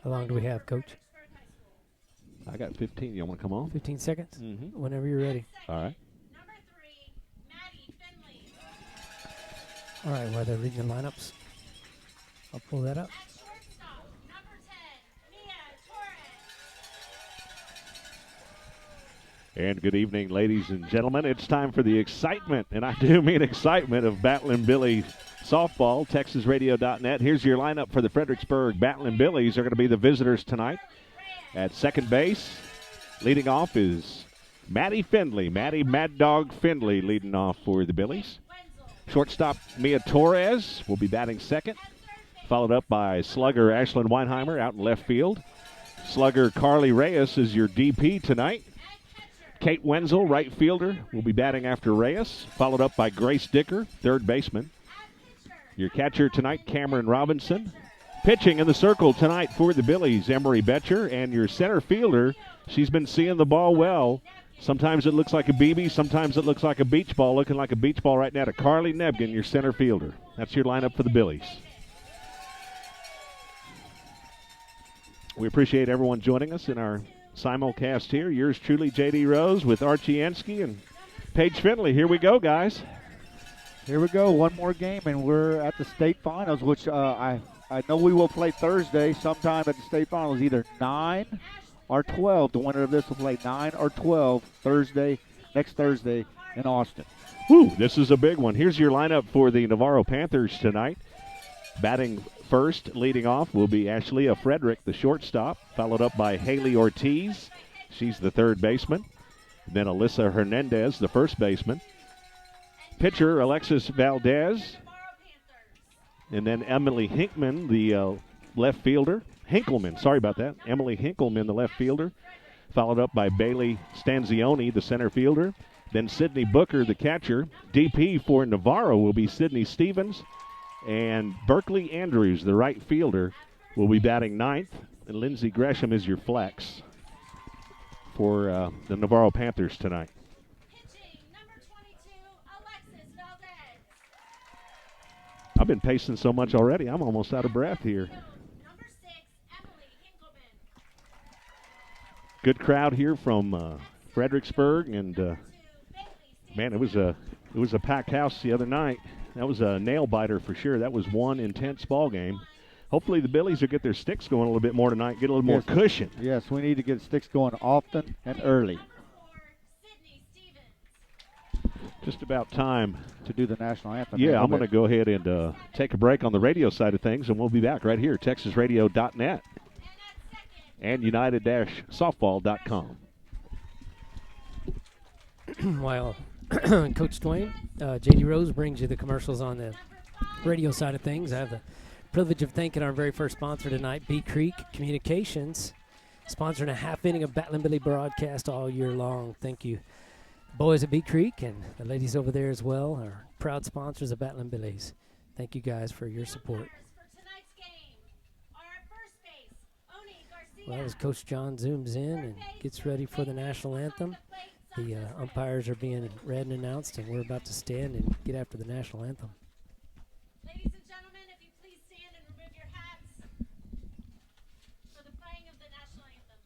How long do we have, Coach? I got 15. You want to come on? 15 seconds? Mm-hmm. Whenever you're ready. All right. All right, while they're reading the lineups, I'll pull that up. And good evening, ladies and gentlemen. It's time for the excitement, and I do mean excitement, of Battlin' Billy softball. TexasRadio.net. Here's your lineup for the Fredericksburg Battlin' Billies. They're going to be the visitors tonight. At second base, leading off is Maddie Findley. Maddie Mad Dog Findley leading off for the Billies. Shortstop Mia Torres will be batting second, followed up by slugger Ashlyn Weinheimer out in left field. Slugger Carly Reyes is your DP tonight. Kate Wenzel, right fielder, will be batting after Reyes, followed up by Grace Dicker, third baseman. Your catcher tonight, Cameron Robinson. Pitching in the circle tonight for the Billies, Emery Betcher. And your center fielder, she's been seeing the ball well. Sometimes it looks like a BB, sometimes it looks like a beach ball. Looking like a beach ball right now to Carly Nebgen, your center fielder. That's your lineup for the Billies. We appreciate everyone joining us in our simulcast here. Yours truly, J.D. Rose, with Archie Ansky and Paige Finley. Here we go, guys. Here we go. One more game, and we're at the state finals, which I know we will play Thursday sometime at the state finals, either 9 or 12. The winner of this will play 9 or 12 next Thursday in Austin. Woo, this is a big one. Here's your lineup for the Navarro Panthers tonight. Batting first, leading off, will be Ashlea Frederick, the shortstop, followed up by Haley Ortiz. She's the third baseman. Then Alyssa Hernandez, the first baseman. Pitcher, Alexis Valdez. And then Emily Hinkman, the left fielder. Hinkleman, sorry about that. Emily Hinkleman, the left fielder. Followed up by Bailey Stanzioni, the center fielder. Then Sydney Booker, the catcher. DP for Navarro will be Sydney Stevens. And Berkeley Andrews, the right fielder, will be batting ninth. And Lindsey Gresham is your flex for the Navarro Panthers tonight. I've been pacing so much already, I'm almost out of breath here. Good crowd here from Fredericksburg, and man, it was a packed house the other night. That was a nail biter for sure. That was one intense ball game. Hopefully the Billies will get their sticks going a little bit more tonight, get a little more cushion. Yes, we need to get sticks going often and early. Just about time to do the national anthem. Yeah, I'm going to go ahead and take a break on the radio side of things, and we'll be back right here, TexasRadio.net and United-Softball.com. While Coach Twain, J.D. Rose brings you the commercials on the radio side of things, I have the privilege of thanking our very first sponsor tonight, Bee Creek Communications, sponsoring a half inning of Battlin' Billy broadcast all year long. Thank you, boys at Bee Creek, and the ladies over there as well are proud sponsors of Battlin' Billies. Thank you guys for your support. Well, as Coach John zooms in and gets ready for the national anthem, the umpires are being read and announced, and we're about to stand and get after the national anthem. Ladies and gentlemen, if you please stand and remove your hats for the playing of the national anthem.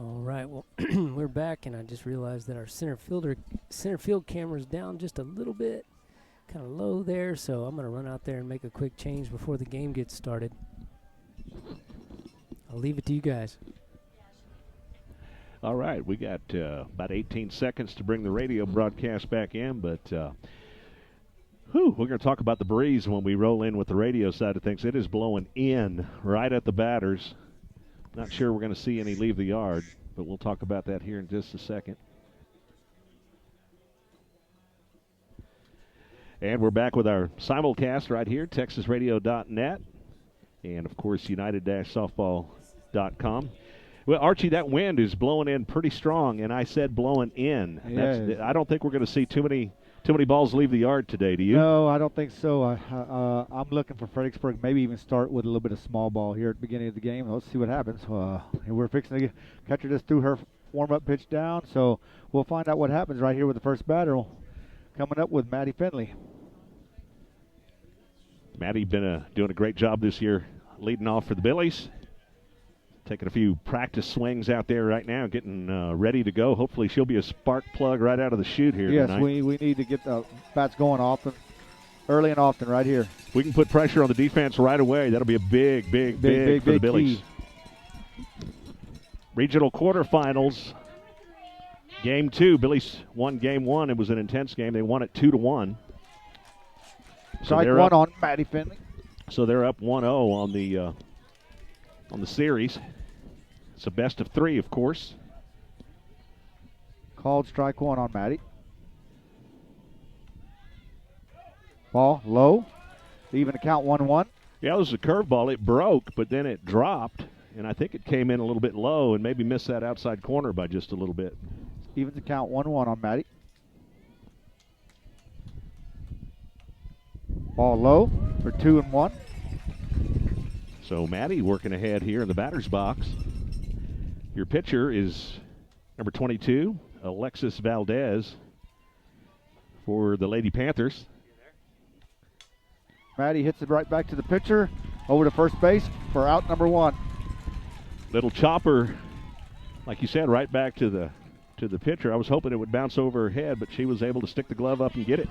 All right, well, we're back, and I just realized that our center field camera's down just a little bit, kind of low there, so I'm going to run out there and make a quick change before the game gets started. I'll leave it to you guys. All right, we got about 18 seconds to bring the radio broadcast back in, but we're going to talk about the breeze when we roll in with the radio side of things. It is blowing in right at the batters. Not sure we're going to see any leave the yard, but we'll talk about that here in just a second. And we're back with our simulcast right here, TexasRadio.net, and, of course, United-Softball.com. Well, Archie, that wind is blowing in pretty strong, and I said blowing in. Yeah. I don't think we're going to see too many balls leave the yard today, do you? No, I don't think so. I'm looking for Fredericksburg maybe even start with a little bit of small ball here at the beginning of the game. Let's see what happens. And we're fixing to catcher just threw her warm-up pitch down, so we'll find out what happens right here with the first batter coming up with Maddie Finley. Maddie been doing a great job this year leading off for the Billies. Taking a few practice swings out there right now, getting ready to go. Hopefully she'll be a spark plug right out of the chute here tonight. Yes, we need to get the bats going early and often right here. We can put pressure on the defense right away. That'll be a big for the Billies. Key. Regional quarterfinals, game 2. Billies won game 1. It was an intense game. They won it 2-1. Strike one on Maddie Finley. So they're up 1-0 on the series. It's a best of 3, of course. Called strike one on Maddie. Ball low. Even to count 1-1. Yeah, it was a curveball. It broke, but then it dropped, and I think it came in a little bit low and maybe missed that outside corner by just a little bit. Even to count 1-1 on Maddie. Ball low for 2-1. So Maddie working ahead here in the batter's box. Your pitcher is number 22, Alexis Valdez, for the Lady Panthers. Maddie hits it right back to the pitcher, over to first base for out number 1. Little chopper, like you said, right back to the pitcher. I was hoping it would bounce over her head, but she was able to stick the glove up and get it.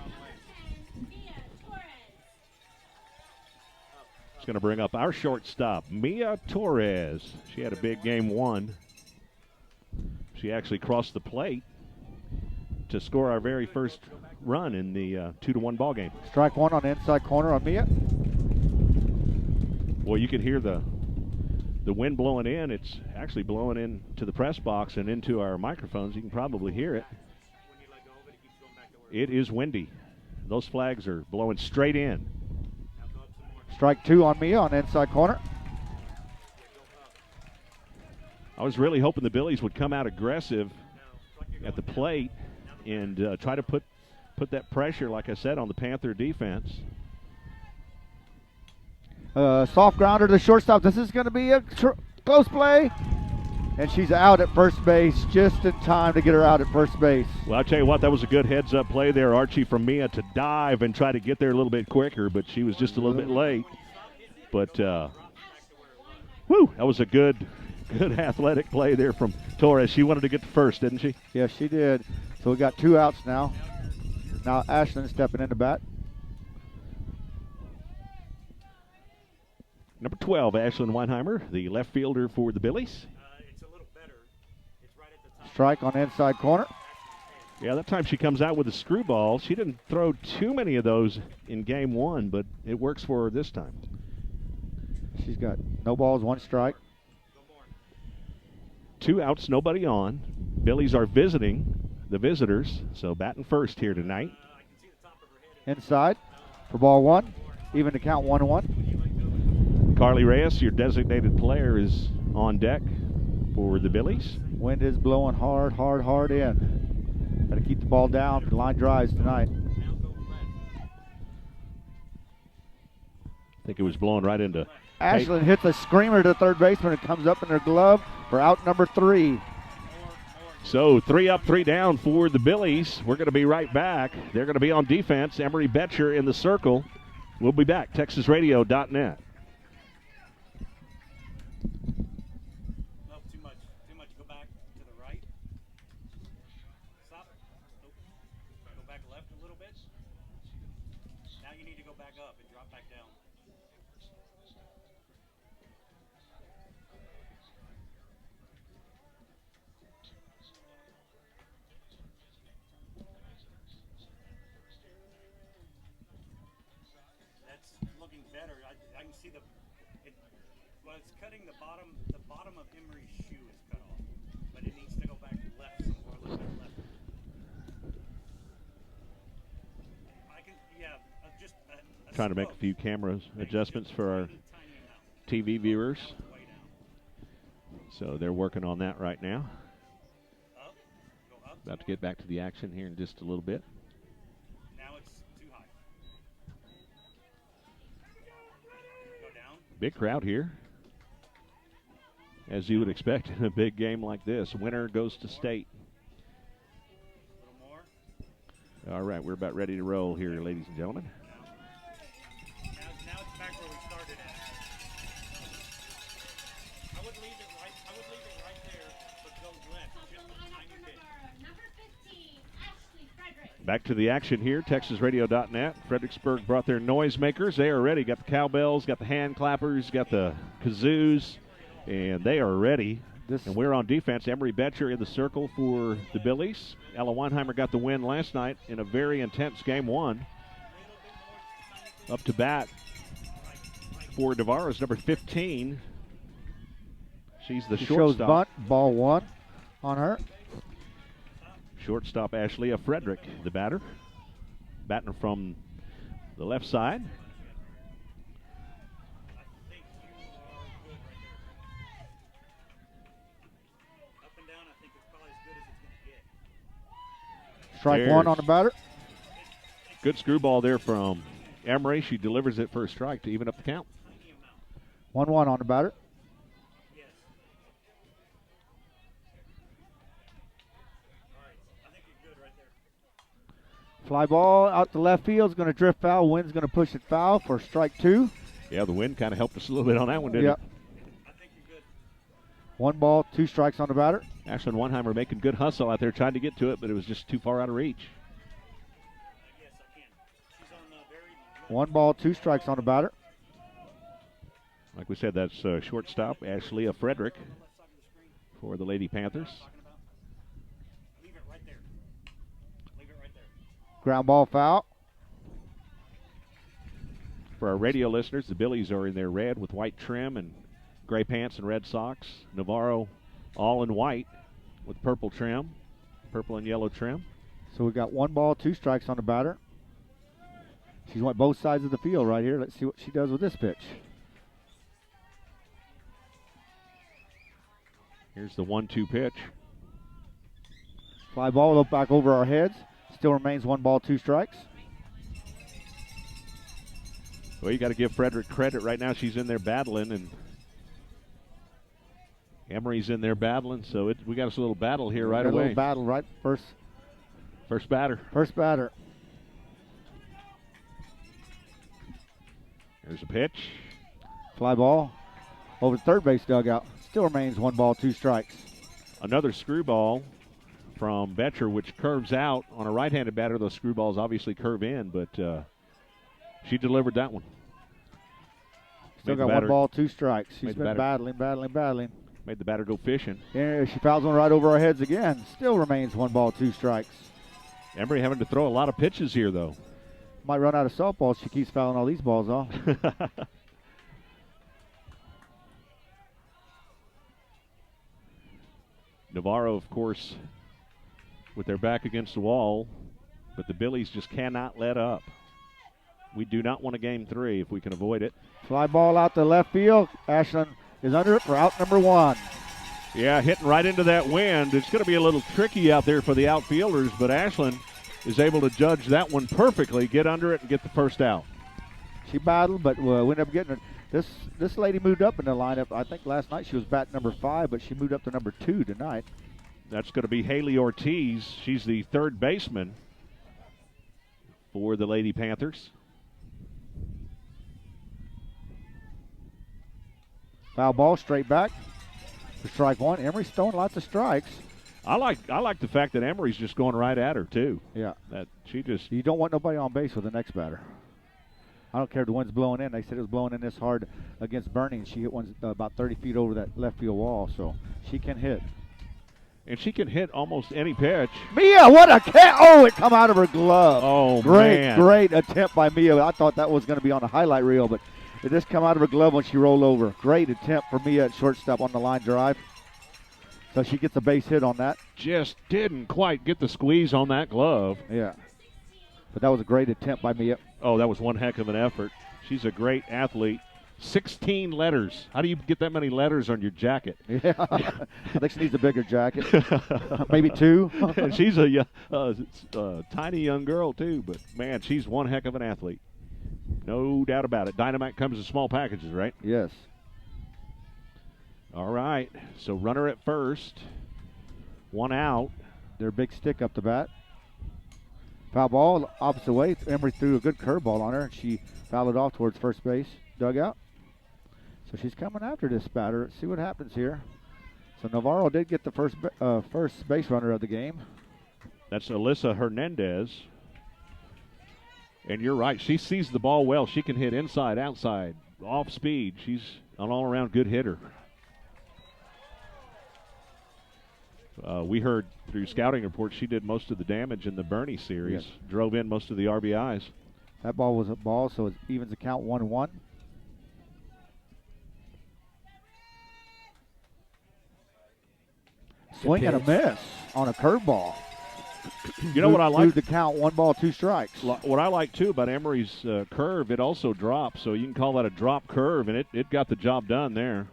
It's going to bring up our shortstop, Mia Torres. She had a big game 1. She actually crossed the plate to score our very first run in the 2-1 ball game. Strike one on the inside corner on Mia. Well, you can hear the wind blowing in. It's actually blowing into the press box and into our microphones. You can probably hear it. It is windy. Those flags are blowing straight in. Strike two on Mia on the inside corner. I was really hoping the Billies would come out aggressive at the plate and try to put that pressure, like I said, on the Panther defense. Soft grounder to the shortstop. This is going to be a close play. And she's out at first base just in time to get her out at first base. Well, I'll tell you what, that was a good heads-up play there, Archie, from Mia to dive and try to get there a little bit quicker, but she was just a little bit late. But, that was a good athletic play there from Torres. She wanted to get to first, didn't she? Yes, she did. So we got 2 outs now. Now Ashlyn stepping into bat. Number 12, Ashlyn Weinheimer, the left fielder for the Billies. Strike on the inside corner. Yeah, that time she comes out with a screwball. She didn't throw too many of those in game 1, but it works for her this time. She's got no balls, 1 strike. 2 outs, nobody on. Billies are visiting the visitors, so batting first here tonight. Inside for ball 1, even to count 1-1. Carly Reyes, your designated player, is on deck for the Billies. Wind is blowing hard in. Got to keep the ball down for line drives tonight. I think it was blowing right into. Ashlyn hits a screamer to the third baseman. It comes up in her glove for out number 3. So 3 up, 3 down for the Billies. We're going to be right back. They're going to be on defense. Emery Betcher in the circle. We'll be back. TexasRadio.net. I can see well, it's cutting the bottom of Emery's shoe is cut off, but it needs to go back left some more, a little bit left. I can, yeah, just a Trying to make a few camera adjustments for our TV viewers. So they're working on that right now. About to get back to the action here in just a little bit. Now it's too high. Go down. Big crowd here, as you would expect in a big game like this. Winner goes to state. A little more. All right, we're about ready to roll here, ladies and gentlemen. Now it's back where we started at. I would leave it right there, but go left, just a tiny bit. Number 15, Ashley Frederick. Back to the action here, TexasRadio.net. Fredericksburg brought their noisemakers. They are ready. Got the cowbells, got the hand clappers, got the kazoos, and they are ready. And we're on defense. Emery Betcher in the circle for the Billies. Ella Weinheimer got the win last night in a very intense game one. Up to bat for Navarro's number 15. She's the She shortstop. shows bunt, ball one on her. Shortstop Ashley Frederick, the batter. Batting from the left side. Strike one on the batter. Good screwball there from Emery. She delivers it for a strike to even up the count. 1-1 on the batter. Fly ball out to left field is going to drift foul. Wind's going to push it foul for strike two. Yeah, the wind kind of helped us a little bit on that one, didn't it? I think you're good. 1 ball, 2 strikes on the batter. Ashlyn Weinheimer making good hustle out there, trying to get to it, but it was just too far out of reach. Yes, I can. She's on the very 1 ball, 2 strikes on the batter. Like we said, that's shortstop Ashley Frederick for the Lady Panthers. Leave it right there. Leave it right there. Ground ball foul. For our radio listeners, the Billies are in their red with white trim and gray pants and red socks. Navarro all in white with purple trim, purple and yellow trim. So we got 1 ball, 2 strikes on the batter. She's went both sides of the field right here. Let's see what she does with this pitch. Here's the 1-2 pitch. Fly ball up back over our heads. Still remains 1 ball, 2 strikes. Well, you got to give Frederick credit. Right now she's in there battling, and Emery's in there battling, so we got us a little battle here right away. A little battle right first batter. First batter. There's a pitch. Fly ball over the third base dugout. Still remains 1 ball, 2 strikes. Another screwball from Betcher, which curves out on a right-handed batter. Those screwballs obviously curve in, but she delivered that one. Still got 1 ball, 2 strikes. She's been batter, battling. Made the batter go fishing. Yeah, she fouls one right over our heads again. Still remains 1 ball, 2 strikes. Emery having to throw a lot of pitches here, though. Might run out of softballs. She keeps fouling all these balls off. Navarro, of course, with their back against the wall, but the Billies just cannot let up. We do not want a game 3 if we can avoid it. Fly ball out to left field. Ashlyn is under it for out number 1. Yeah, hitting right into that wind. It's going to be a little tricky out there for the outfielders, but Ashlyn is able to judge that one perfectly, get under it, and get the first out. She battled, but we ended up getting it. This lady moved up in the lineup. I think last night she was bat number 5, but she moved up to number 2 tonight. That's going to be Haley Ortiz. She's the third baseman for the Lady Panthers. Foul ball straight back for strike 1. Emery's throwing lots of strikes. I like the fact that Emery's just going right at her too. Yeah. That she just. You don't want nobody on base with the next batter. I don't care if the wind's blowing in. They said it was blowing in this hard against Bernie, and she hit one about 30 feet over that left field wall, so she can hit. And she can hit almost any pitch. Mia, what a catch! Oh, it come out of her glove. Oh, great, man. Great attempt by Mia. I thought that was going to be on a highlight reel, but It just come out of her glove when she rolled over. Great attempt for Mia at shortstop on the line drive. So she gets a base hit on that. Just didn't quite get the squeeze on that glove. Yeah. But that was a great attempt by Mia. Oh, that was one heck of an effort. She's a great athlete. 16 letters. How do you get that many letters on your jacket? Yeah. I think she needs a bigger jacket. Maybe 2. And she's a tiny young girl, too. But, man, she's one heck of an athlete. No doubt about it. Dynamite comes in small packages, right? Yes. All right. So runner at first. One out. Their big stick up the bat. Foul ball opposite way. Emery threw a good curveball on her, and she fouled it off towards first base dugout. So she's coming after this batter. Let's see what happens here. So Navarro did get the first base runner of the game. That's Alyssa Hernandez. And you're right. She sees the ball well. She can hit inside, outside, off speed. She's an all-around good hitter. We heard through scouting reports she did most of the damage in the Bernie series. Yes. Drove in most of the RBIs. That ball was a ball, so it evens the count 1-1. Swing and a miss on a curveball. You know what I like? The count 1 ball, 2 strikes. What I like, too, about Emery's curve, it also drops. So you can call that a drop curve, and it got the job done there.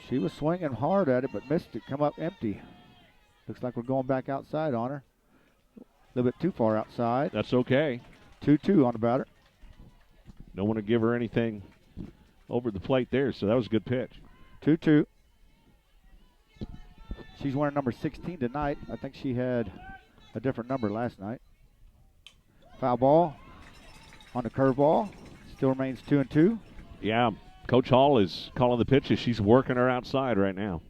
She was swinging hard at it, but missed it. Come up empty. Looks like we're going back outside on her. A little bit too far outside. That's okay. 2-2 on the batter. No one to give her anything over the plate there, so that was a good pitch. 2-2. She's wearing number 16 tonight. I think she had a different number last night. Foul ball on the curveball. Still remains 2-2. Yeah, Coach Hall is calling the pitches. She's working her outside right now.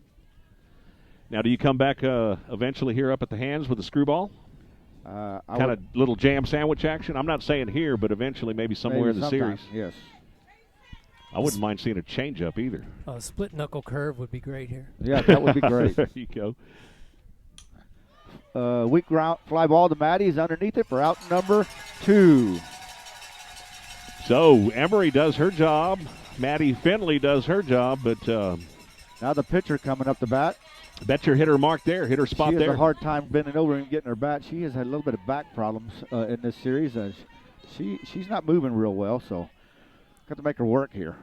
Now, do you come back eventually here up at the hands with a screwball? Kind of little jam sandwich action? I'm not saying here, but eventually maybe somewhere in the series. Yes. I wouldn't mind seeing a changeup either. A split knuckle curve would be great here. Yeah, that would be great. There you go. Weak ground fly ball to Maddie is underneath it for out number 2. So Emery does her job. Maddie Finley does her job, but now the pitcher coming up the bat. Bet your hit her mark there, hit her spot there. She there. has a hard time bending over and getting her bat. She has had a little bit of back problems in this series. She's not moving real well, so got to make her work here.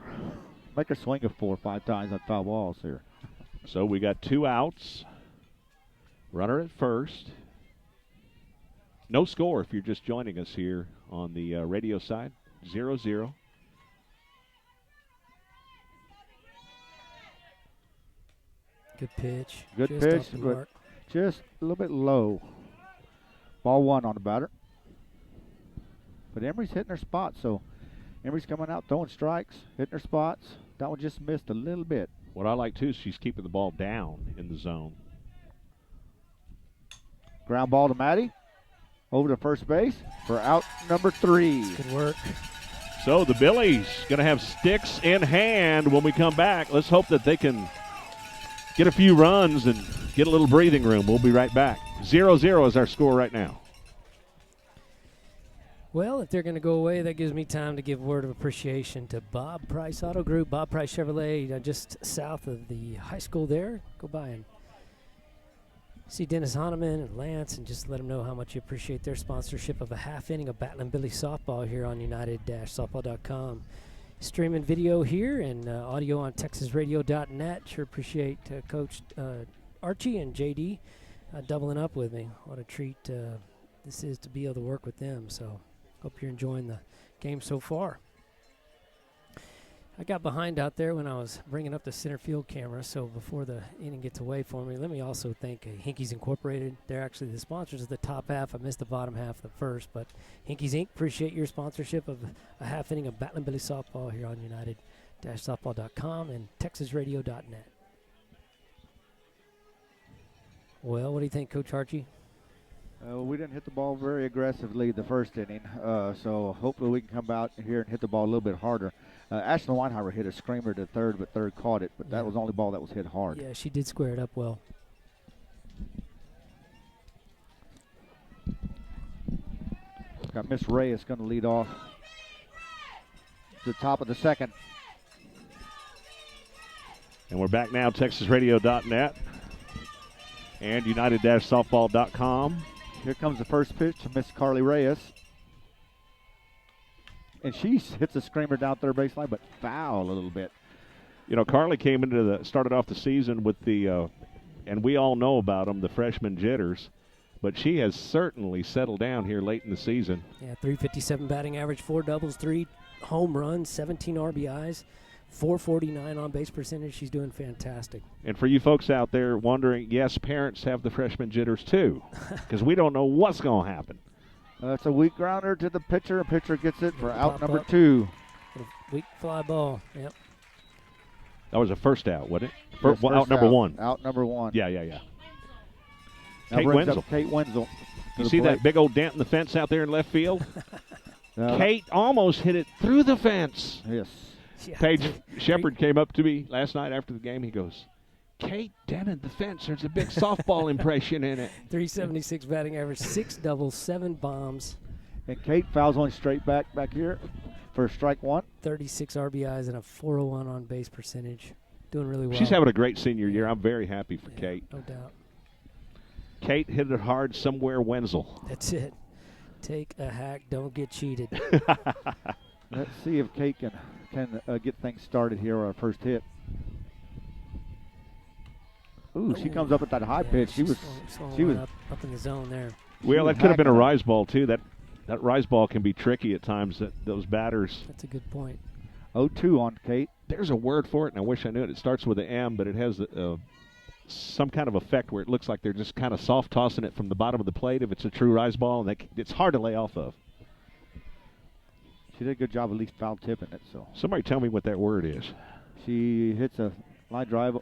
Make her swing it 4 or 5 times on foul balls here. So we got 2 outs. Runner at first. No score if you're just joining us here on the radio side. 0-0. Good pitch. Good Just pitch, off the but mark. just a little bit low. Ball 1 on the batter. But Emery's hitting her spot, so Emery's coming out throwing strikes, hitting her spots. That one just missed a little bit. What I like, too, is she's keeping the ball down in the zone. Ground ball to Maddie. Over to first base for out number 3. Good work. So the Billies going to have sticks in hand when we come back. Let's hope that they can get a few runs and get a little breathing room. We'll be right back. 0-0 is our score right now. Well, if they're going to go away, that gives me time to give word of appreciation to Bob Price Auto Group, Bob Price Chevrolet, just south of the high school there. Go by and see Dennis Hahnemann and Lance and just let them know how much you appreciate their sponsorship of a half inning of Battling Billy softball here on united-softball.com. Streaming video here and audio on texasradio.net. Sure appreciate Coach Archie and JD doubling up with me. What a treat this is to be able to work with them. So hope you're enjoying the game so far. I got behind out there when I was bringing up the center field camera, so before the inning gets away for me, let me also thank Hinkies Incorporated. They're actually the sponsors of the top half. I missed the bottom half of the first, but Hinkies Inc. appreciate your sponsorship of a half inning of Battling Billy softball here on united-softball.com and texasradio.net. Well, what do you think, Coach Archie? We didn't hit the ball very aggressively the first inning, so hopefully we can come out here and hit the ball a little bit harder. Ashley Weinheimer hit a screamer to third, but third caught it, but that was the only ball that was hit hard. Yeah, she did square it up well. Got Miss Reyes going to lead off. the top of the second. And we're back now, TexasRadio.net and United-Softball.com. Here comes the first pitch to Miss Carly Reyes. And she hits a screamer down third baseline, but foul a little bit. You know, Carly started off the season with the, and we all know about them, the freshman jitters, but she has certainly settled down here late in the season. Yeah, 357 batting average, 4 doubles, 3 home runs, 17 RBIs, 449 on base percentage. She's doing fantastic. And for you folks out there wondering, yes, parents have the freshman jitters too, because we don't know what's going to happen. That's a weak grounder to the pitcher. The pitcher gets it for out Pop number up. 2. Weak fly ball. Yep. That was a first out, wasn't it? Yes, Out first number 1. Out number 1. Yeah. Now Kate brings Wenzel. up Kate Wenzel. You see that big old dent in the fence out there in left field? Uh, Kate almost hit it through the fence. Yes. Yeah. Paige Shepard came up to me last night after the game. He goes, Kate dented the fence. There's a big softball impression in it. 376 batting average, 6 doubles, 7 bombs, And Kate fouls one straight back here for strike 1. 36 RBIs, and a 401 on base percentage. Doing really well. She's having a great senior year. I'm very happy for Yeah, Kate. no doubt. Kate hit it hard somewhere, Wenzel. That's it. Take a hack, don't get cheated. Let's see if Kate can get things started here on our first hit. Ooh, she comes up with that high Yeah, pitch. She was up in the zone there. Well, was that could have been a hacking it. rise ball, too. That rise ball can be tricky at times, those batters. That's a good point. 0-2 on Kate. There's a word for it, and I wish I knew it. It starts with an M, but it has some kind of effect where it looks like they're just kind of soft tossing it from the bottom of the plate if it's a true rise ball, and it's hard to lay off of. She did a good job at least foul tipping it. So Somebody tell me what that word is. she hits a line drive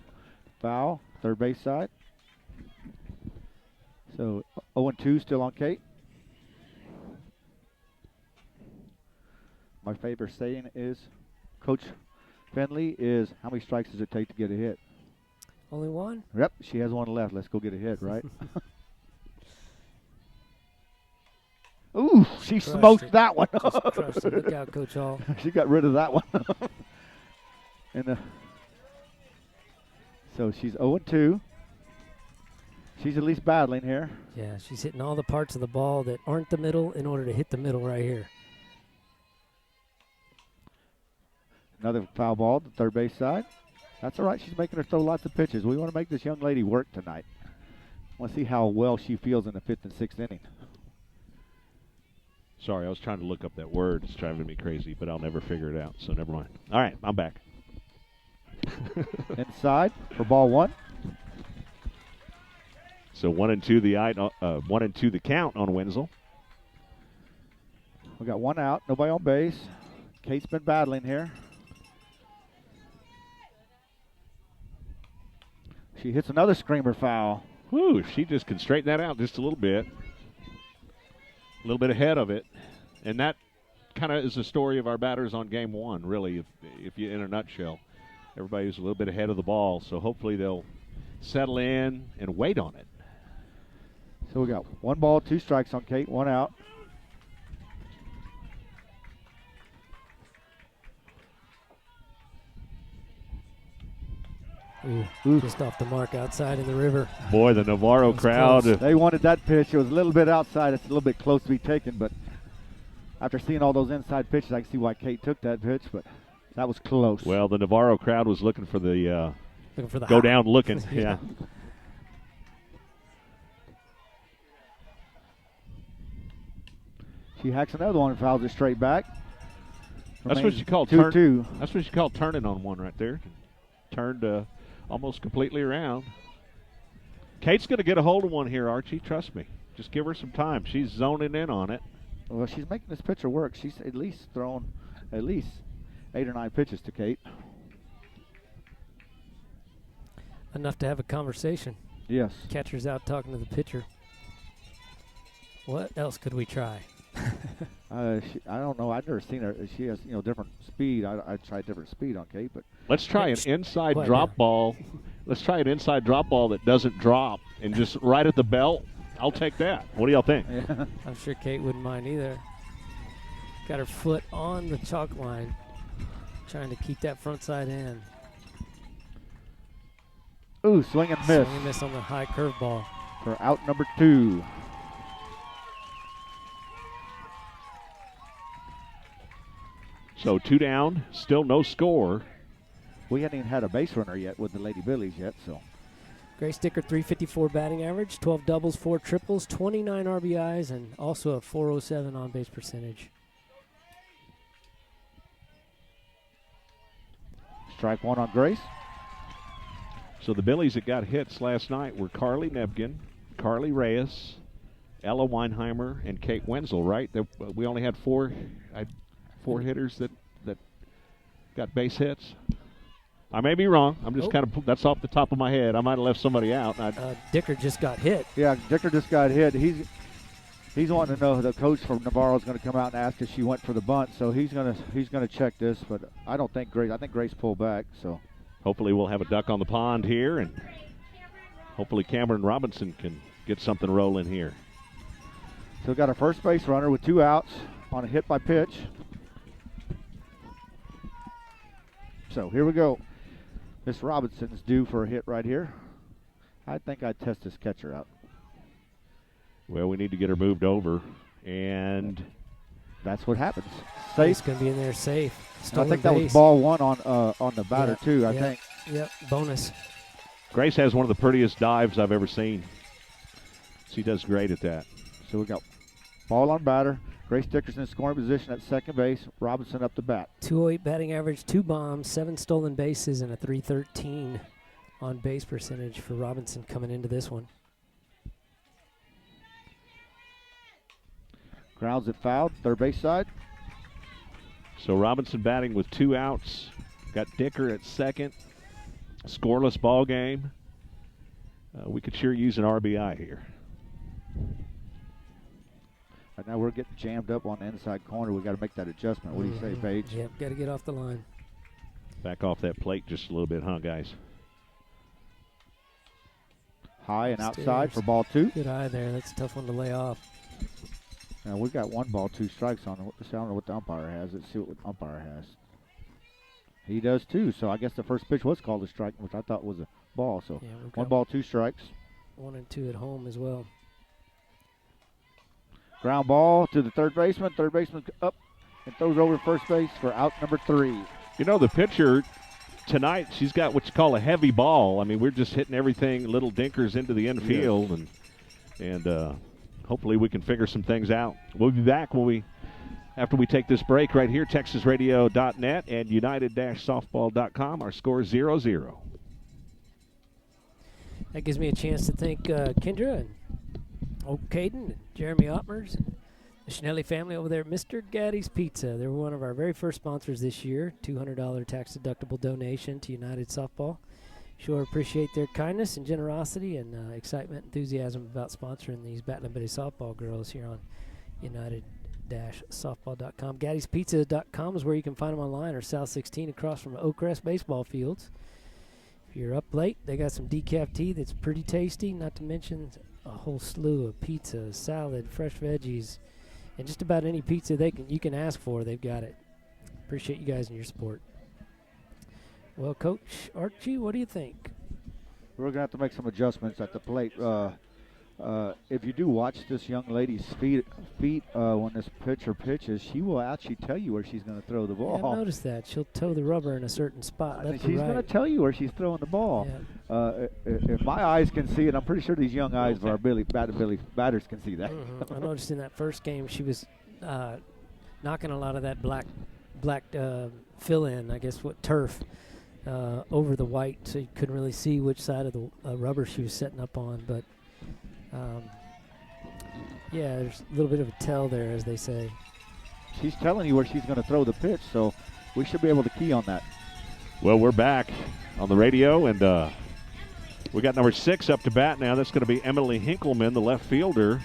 foul, third base side. So 0-2 still on Kate. My favorite saying is, Coach Finley, is how many strikes does it take to get a hit? Only one? Yep, she has one left. Let's go get a hit, right? Ooh, she Crushed smoked it. that one. Just crushed it. Look out, Coach Hall. She got rid of that one. And so she's 0-2. She's at least battling here. Yeah, she's hitting all the parts of the ball that aren't the middle in order to hit the middle right here. Another foul ball to third base side. That's all right. She's making her throw lots of pitches. We want to make this young lady work tonight. Want to see how well she feels in the 5th and 6th inning. Sorry, I was trying to look up that word. It's driving me crazy, but I'll never figure it out, so never mind. All right, I'm back. Inside for ball 1. So 1-2 the count on Wenzel. We got one out. Nobody on base. Kate's been battling here. She hits another screamer foul. Whew, she just can straighten that out just a little bit. A little bit ahead of it. And that kind of is the story of our batters on game 1, really, if you in a nutshell. Everybody was a little bit ahead of the ball, so hopefully they'll settle in and wait on it. So we got 1 ball, 2 strikes on Kate, 1 out. Ooh, just off the mark outside in the river. Boy, the Navarro That was crowd. close. They wanted that pitch. It was a little bit outside. It's a little bit close to be taken, but after seeing all those inside pitches, I can see why Kate took that pitch, but that was close. Well, the Navarro crowd was looking for the Looking for the go hop. down looking. Yeah. She hacks another one and fouls it straight back. That's what you call 2-2. That's what you call turning on one right there. Turned almost completely around. Kate's going to get a hold of one here, Archie. Trust me. Just give her some time. She's zoning in on it. Well, she's making this pitcher work. She's at least thrown 8 or 9 pitches to Kate. Enough to have a conversation. Yes. Catcher's out talking to the pitcher. What else could we try? I don't know. I've never seen her. She has, different speed. I tried different speed on Kate, but Let's try an inside Quiet drop now. ball. Let's try an inside drop ball that doesn't drop and just right at the belt. I'll take that. What do y'all think? I'm sure Kate wouldn't mind either. Got her foot on the chalk line. Trying to keep that front side in. Ooh, swing and miss Swing and miss on the high curveball. for out number 2. So 2 down, still no score. We hadn't even had a base runner yet with the Lady Billies yet, so. Grace Dicker, 354 batting average, 12 doubles, 4 triples, 29 RBIs, and also a 407 on-base percentage. Strike 1 on Grace. So the Billies that got hits last night were Carly Nebgen, Carly Reyes, Ella Weinheimer, and Kate Wenzel, right? We only had four hitters that got base hits. I may be wrong. I'm just kind of, that's off the top of my head. I might have left somebody out. Dicker just got hit. Yeah, Dicker just got hit. He's wanting to know, the coach from Navarro is going to come out and ask if she went for the bunt, so he's gonna check this, but I think Grace pulled back, so. Hopefully we'll have a duck on the pond here, and hopefully Cameron Robinson can get something rolling here. So we got a first base runner with 2 outs on a hit by pitch. So here we go. Miss Robinson's due for a hit right here. I think I'd test this catcher out. Well, we need to get her moved over, and that's what happens. Safe. It's going to be in there safe. I think that was ball 1 on the batter too. I think. Yep. Bonus. Grace has one of the prettiest dives I've ever seen. She does great at that. So we got ball on batter. Grace Dickerson in scoring position at second base. Robinson up to bat. 208 batting average, 2 bombs, 7 stolen bases, and a 313 on base percentage for Robinson coming into this one. Grounds it fouled, third base side. So Robinson batting with 2 outs. Got Dicker at second. Scoreless ball game. We could sure use an RBI here. Right now we're getting jammed up on the inside corner. We got to make that adjustment. What do you say, Paige? Yep, got to get off the line. Back off that plate just a little bit, huh, guys? High and outside for ball 2. Good eye there. That's a tough one to lay off. Now we got 1 ball, 2 strikes on it. I don't know what the umpire has. Let's see what the umpire has. He does too. So I guess the first pitch was called a strike, which I thought was a ball. So yeah, 1 ball, 2 strikes. 1 and 2 at home as well. Ground ball to the third baseman. Third baseman up and throws over first base for out number 3. You know, the pitcher tonight, she's got what you call a heavy ball. I mean, we're just hitting everything, little dinkers into the infield, and hopefully we can figure some things out. We'll be back after we take this break right here, TexasRadio.net and United-Softball.com. Our score is 0-0. That gives me a chance to thank Kendra and Oak Caden and Jeremy Ottmers and the Schnelly family over there at Mr. Gaddy's Pizza. They were one of our very first sponsors this year. $200 tax-deductible donation to United Softball. Sure appreciate their kindness and generosity and excitement, enthusiasm about sponsoring these Battling Betty softball girls here on United-Softball.com. Gaddy'sPizza.com is where you can find them online, or South 16 across from Oakcrest baseball fields. If you're up late, they got some decaf tea that's pretty tasty, not to mention a whole slew of pizza, salad, fresh veggies, and just about any pizza you can ask for, they've got it. Appreciate you guys and your support. Well, Coach Archie, what do you think? We're going to have to make some adjustments at the plate. If you do watch this young lady's feet when this pitcher pitches, she will actually tell you where she's going to throw the ball. Yeah, I've noticed that. She'll toe the rubber in a certain spot. She's going to tell you where she's throwing the ball. Yeah. If my eyes can see it, I'm pretty sure these young eyes of our batters can see that. Mm-hmm. I noticed in that first game she was knocking a lot of that black fill-in, I guess, turf over the white, so you couldn't really see which side of the rubber she was setting up on. But yeah, there's a little bit of a tell there, as they say. She's telling you where she's going to throw the pitch, so we should be able to key on that. Well, we're back on the radio, and we got number 6 up to bat now. That's going to be Emily Hinkleman, the left fielder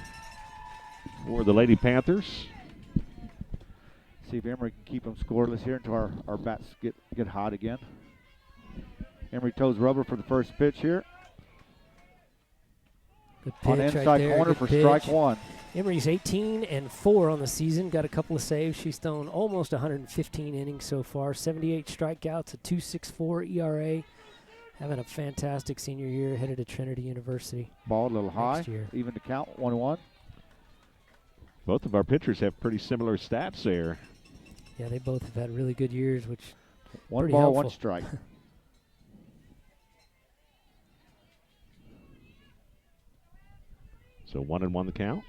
for the Lady Panthers. See if Emory can keep them scoreless here until our bats get hot again. Emory toes rubber for the first pitch here. Good on pitch inside right there. corner Good for pitch. strike one. Emery's 18-4 on the season. Got a couple of saves. She's thrown almost 115 innings so far. 78 strikeouts, a 2.64 ERA. Having a fantastic senior year, headed to Trinity University. Ball a little high. Next year. Even to count, 1-1. Both of our pitchers have pretty similar stats there. Yeah, they both have had really good years, which One pretty ball, helpful. one strike. So 1-1 the count.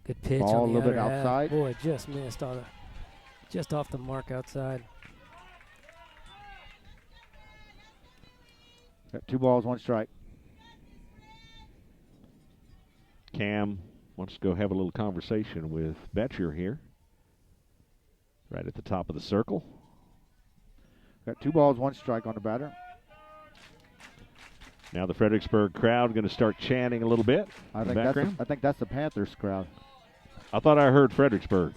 good pitch Ball on a the little bit outer half. outside. Boy, just missed on the, just off the mark outside. Got 2 balls, 1 strike. Cam wants to go have a little conversation with Betcher here. Right at the top of the circle. Got 2 balls, 1 strike on the batter. Now the Fredericksburg crowd going to start chanting a little bit I in the think background. that's the Panthers crowd. I thought I heard Fredericksburg.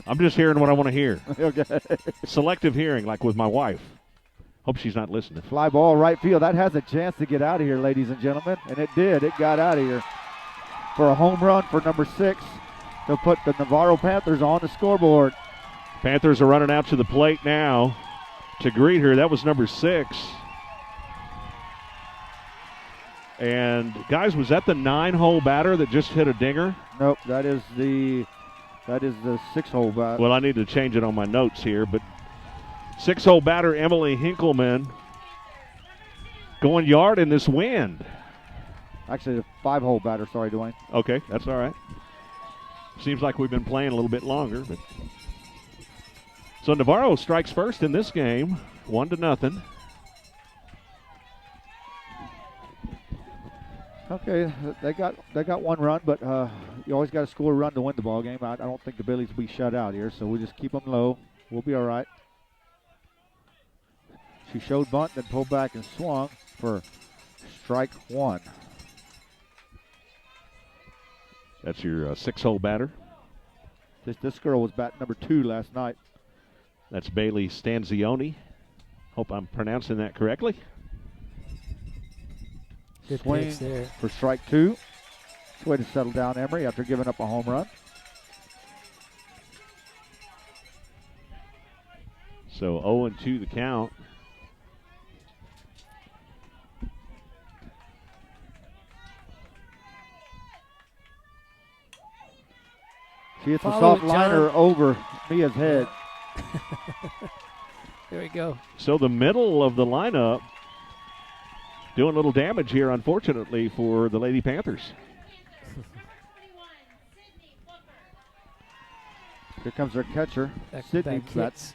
I'm just hearing what I want to hear. Okay. Selective hearing, like with my wife. Hope she's not listening. Fly ball right field. That has a chance to get out of here, ladies and gentlemen. And it did. It got out of here for a home run for number 6 to put the Navarro Panthers on the scoreboard. Panthers are running out to the plate now to greet her. That was number 6. And guys, was that the 9-hole batter that just hit a dinger? Nope, that is the 6-hole bat. Well, I need to change it on my notes here, but 6-hole batter Emily Hinkleman going yard in this wind. Actually, the 5-hole batter. Sorry, Dwayne. Okay, that's all right. Seems like we've been playing a little bit longer, but so Navarro strikes first in this game, 1-0. Okay, they got 1 run, but you always got to score a run to win the ball game. I don't think the Billies will be shut out here, so we just keep them low. We'll be all right. She showed bunt, then pulled back and swung for strike 1. That's your 6-hole batter. This girl was bat number 2 last night. That's Bailey Stanzioni. Hope I'm pronouncing that correctly. Good Swing pitch there. for strike 2. It's a way to settle down Emery after giving up a home run. So 0-2 the count. She hits a Follow soft it, liner John. over Mia's head. There we go. So the middle of the lineup doing a little damage here, unfortunately, for the Lady Panthers. Here comes their catcher, Sydney. Back-to-back hits.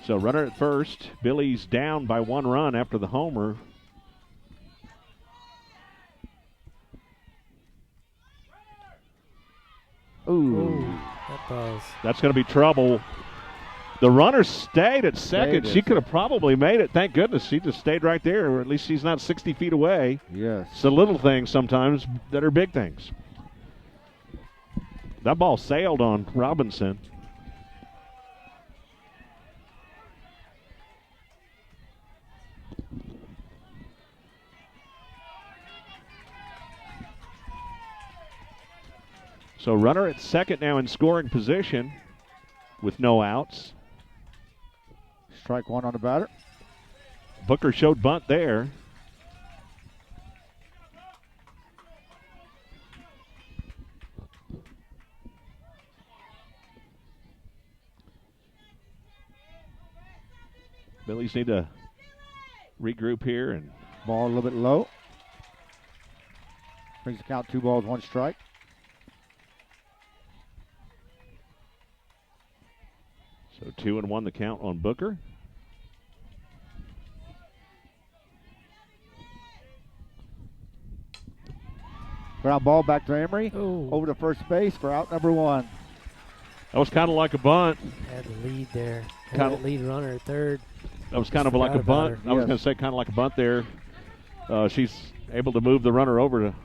So runner at first. Billy's down by 1 run after the homer. Ooh. That ball's That's going to be trouble. The runner stayed at second. Stayed She at could have probably made it. Thank goodness she just stayed right there, or at least she's not 60 feet away. Yes. It's the little things sometimes that are big things. That ball sailed on Robinson. So runner at second now in scoring position with no outs. Strike 1 on the batter. Booker showed bunt there. Billies need to regroup here, and Ball a little bit low. Brings the count 2 balls, 1 strike. so 2-1 the count on Booker. Ground ball back to Emery. Oh. Over to first base for out number 1. That was kind of like a bunt. had the lead there. Had Kinda- that lead runner at third. That was kind of like a Forgot about bunt. her. I was Yes. going to say kind of like a bunt there. She's able to move the runner over to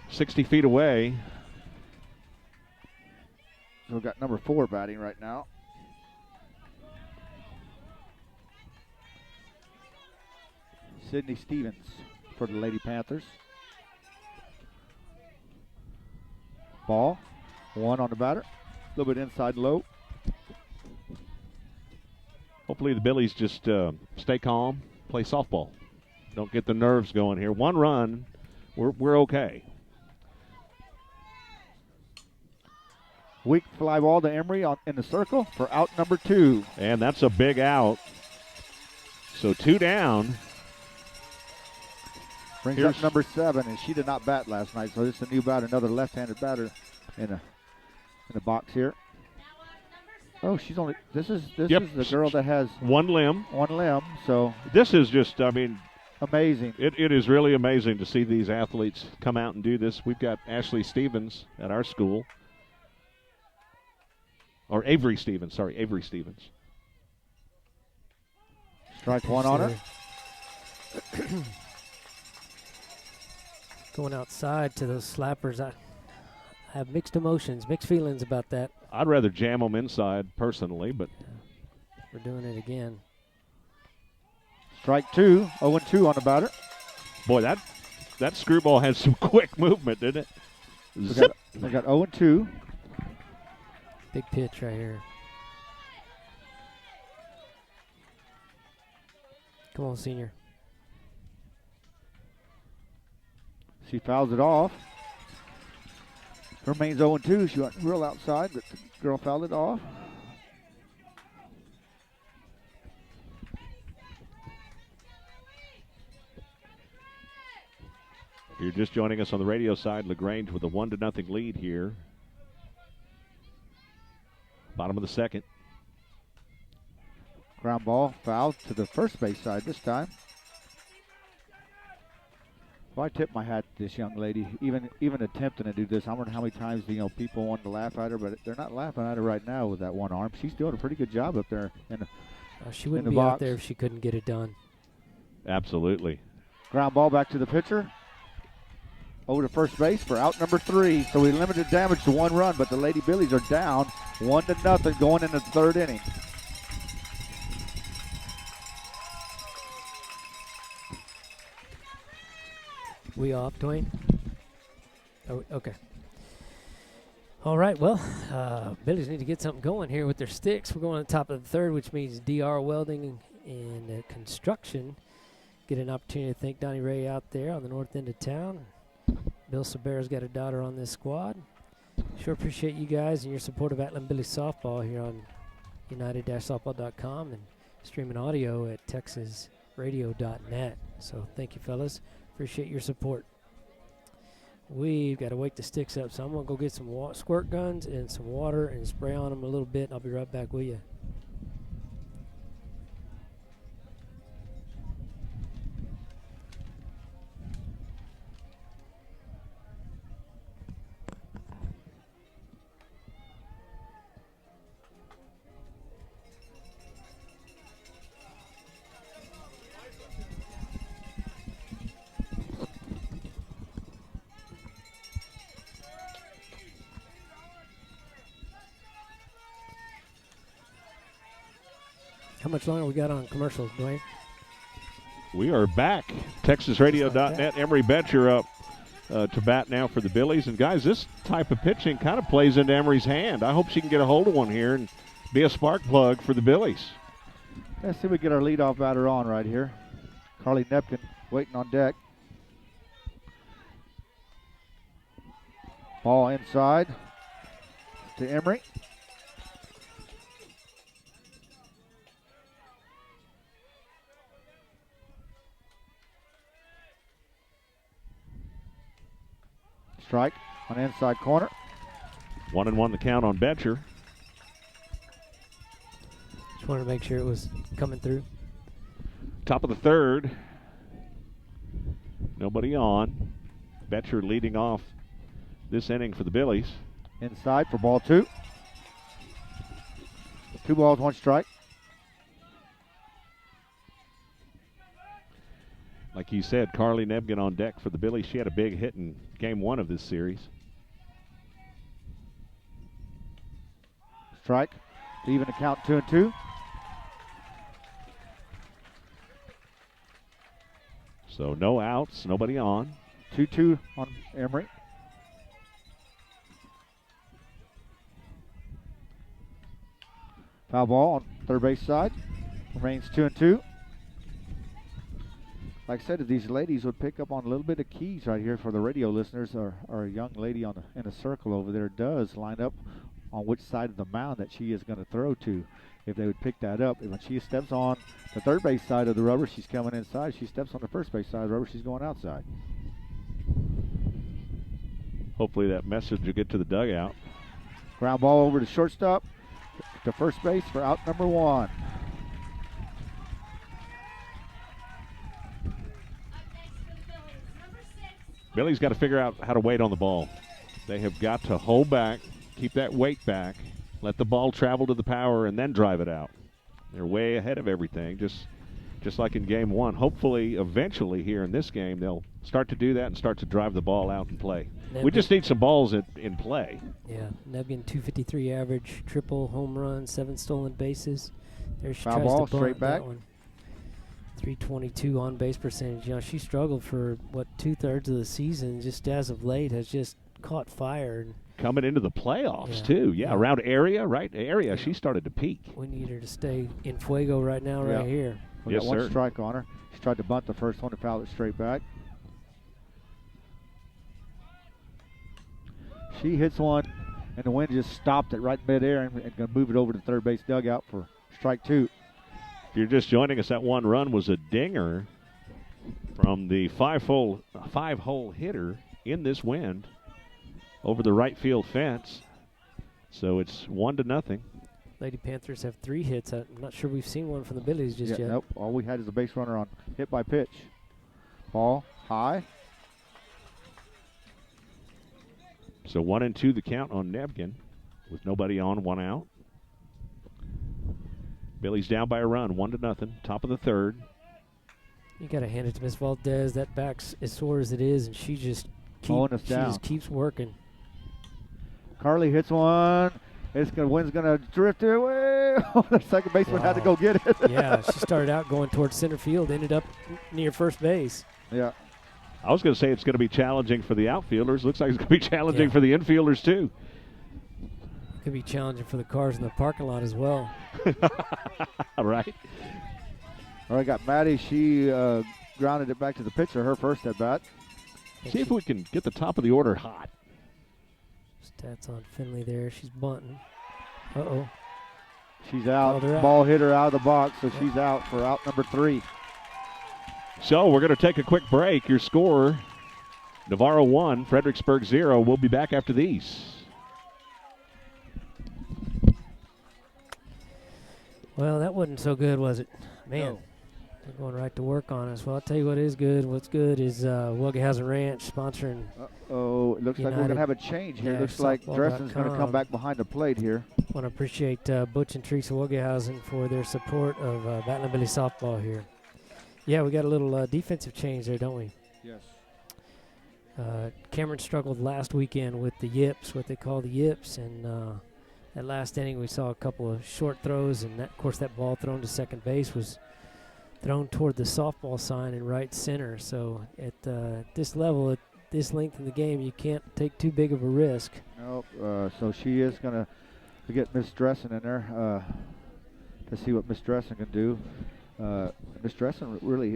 60 feet away. So we've got number 4 batting right now. Sydney Stevens for the Lady Panthers. Ball, 1 on the batter. A little bit inside low. Hopefully the Billies just stay calm, play softball. Don't get the nerves going here. 1 run, we're okay. Weak fly ball to Emery in the circle for out number 2. And that's a big out. So 2 down. Brings up number 7, and she did not bat last night, so this is a new batter, another left-handed batter in the box here. Oh, she's only this is the girl that has 1 limb. 1 limb, so this is just, I mean, amazing. It is really amazing to see these athletes come out and do this. We've got Ashley Stevens at our school. Or Avery Stevens, Strike 1 on her. Going outside to those slappers, I have mixed emotions, mixed feelings about that. I'd rather jam them inside personally, but we're doing it again. Strike 2, 0-2 on the batter. Boy, that screwball had some quick movement, didn't it? Zip. We got 0-2. Big pitch right here. Come on, senior. She fouls it off. Remains 0-2. She went real outside, but the girl fouled it off. If you're just joining us on the radio side, LaGrange with a 1-0 lead here. Bottom of the 2nd. Ground ball fouled to the first base side this time. Well, I tip my hat to this young lady, even attempting to do this. I wonder how many times people want to laugh at her, but they're not laughing at her right now with that one arm. She's doing a pretty good job up there. She wouldn't be out there if she couldn't get it done. Absolutely. Ground ball back to the pitcher. Over to first base for out number 3. So we limited damage to 1 run, but the Lady Billies are down 1-0 going into the 3rd inning. We off, Dwayne? Oh, okay. All right, well, Billies need to get something going here with their sticks. We're going to the top of the 3rd, which means DR Welding and Construction get an opportunity to thank Donnie Ray out there on the north end of town. Bill Sabera's got a daughter on this squad. Sure appreciate you guys and your support of Atlanta Billy Softball here on united-softball.com and streaming audio at texasradio.net. So thank you, fellas. Appreciate your support. We've got to wake the sticks up, so I'm going to go get some squirt guns and some water and spray on them a little bit. I'll be right back with you. How much longer we got on commercials, Dwayne? We are back. TexasRadio.net. Emory Betcher up to bat now for the Billies. And, guys, this type of pitching kind of plays into Emory's hand. I hope she can get a hold of one here and be a spark plug for the Billies. Let's see if we get our leadoff batter on right here. Carly Nepkin waiting on deck. Ball inside to Emory. Strike on the inside corner. 1-1 the count on Betcher. Just wanted to make sure it was coming through. Top of the 3rd. Nobody on. Betcher leading off this inning for the Billies. Inside for ball 2. 2 balls, 1 strike. Like you said, Carly Nebgen on deck for the Billies. She had a big hit in game 1 of this series. Strike to even the count 2-2. So no outs, nobody on. 2-2 on Emory. Foul ball on third base side. Remains 2-2. Like I said, if these ladies would pick up on a little bit of keys right here for the radio listeners, or a young lady in a circle over there does line up on which side of the mound that she is going to throw to. If they would pick that up, when she steps on the third base side of the rubber, she's coming inside. She steps on the first base side of the rubber, she's going outside. Hopefully that message will get to the dugout. Ground ball over to shortstop, to first base for out number 1. Billy's got to figure out how to wait on the ball. They have got to hold back, keep that weight back, let the ball travel to the power, and then drive it out. They're way ahead of everything, just like in game 1. Hopefully, eventually here in this game, they'll start to do that and start to drive the ball out and play. We just need some balls in play. Yeah, Nebgen 253 average, triple home run, 7 stolen bases. There she Foul tries ball, to bunt straight back. that one. 322 on base percentage. You know, she struggled for 2/3 of the season. Just as of late, has just caught fire. And coming into the playoffs too. Yeah, around area, right? Area, she started to peak. we need her to stay in fuego right now, right here. We got one strike on her. She tried to bunt the first one and foul it straight back. She hits one, and the wind just stopped it right midair and going to move it over to the third base dugout for strike 2. If you're just joining us, that one run was a dinger from the five-hole hitter in this wind over the right field fence. So it's 1-0. Lady Panthers have 3 hits. I'm not sure we've seen one from the Billies just yet. Nope. All we had is a base runner on hit by pitch. Ball high. So 1-2 the count on Nebgen with nobody on, 1 out. Billy's down by a run, 1-0, top of the 3rd. You got to hand it to Miss Valdez. That back's as sore as it is, and she just keeps working. Carly hits one. Wind's gonna drift away. The second baseman had to go get it. Yeah, she started out going towards center field, ended up near first base. Yeah. I was going to say it's going to be challenging for the outfielders. Looks like it's going to be challenging for the infielders too. Could be challenging for the cars in the parking lot as well. Right. All right, got Maddie. She grounded it back to the pitcher, her first at bat. See if we can get the top of the order hot. Stats on Finley there. She's bunting. Uh-oh. She's out. Ball hit her out of the box, so she's out for out number 3. So we're going to take a quick break. Your score, Navarro 1, Fredericksburg 0. We'll be back after these. Well, that wasn't so good, was it? Man, No. they're going right to work on us. Well, I'll tell you what is good. What's good is Wugehausen Ranch sponsoring. Uh-oh, it looks like we're going to have a change here. Yeah, Looks like Dressen's going to softball.com. come back behind the plate here. Want to appreciate Butch and Teresa Wugehausen for their support of Battling Billy softball here. Yeah, we got a little defensive change there, don't we? Yes. Cameron struggled last weekend with the yips, what they call the yips, and that last inning we saw a couple of short throws, and of course that ball thrown to second base was thrown toward the softball sign in right center. So at this level, at this length in the game, you can't take too big of a risk. Nope. So she is going to get Miss Dressen in there to see what Miss Dressen can do. Miss Dressen really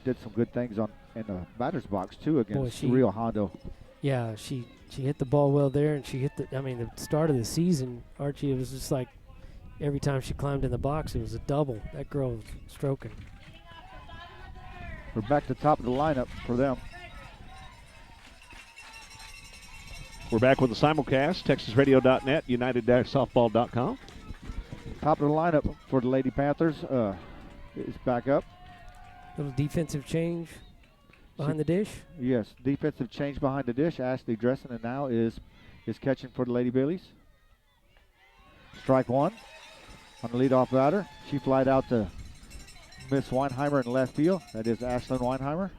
did some good things in the batter's box too against Rio Hondo. Yeah, she hit the ball well there, and she hit the start of the season, Archie, it was just like every time she climbed in the box, it was a double. That girl was stroking. We're back to the top of the lineup for them. We're back with the simulcast, TexasRadio.net, United-Softball.com. Top of the lineup for the Lady Panthers is back up. Little defensive change behind the dish. Yes, defensive change behind the dish. Ashley Dressen and now is catching for the Lady Billies. Strike 1 on the leadoff batter. She flied out to Miss Weinheimer in left field. That is Ashlyn Weinheimer.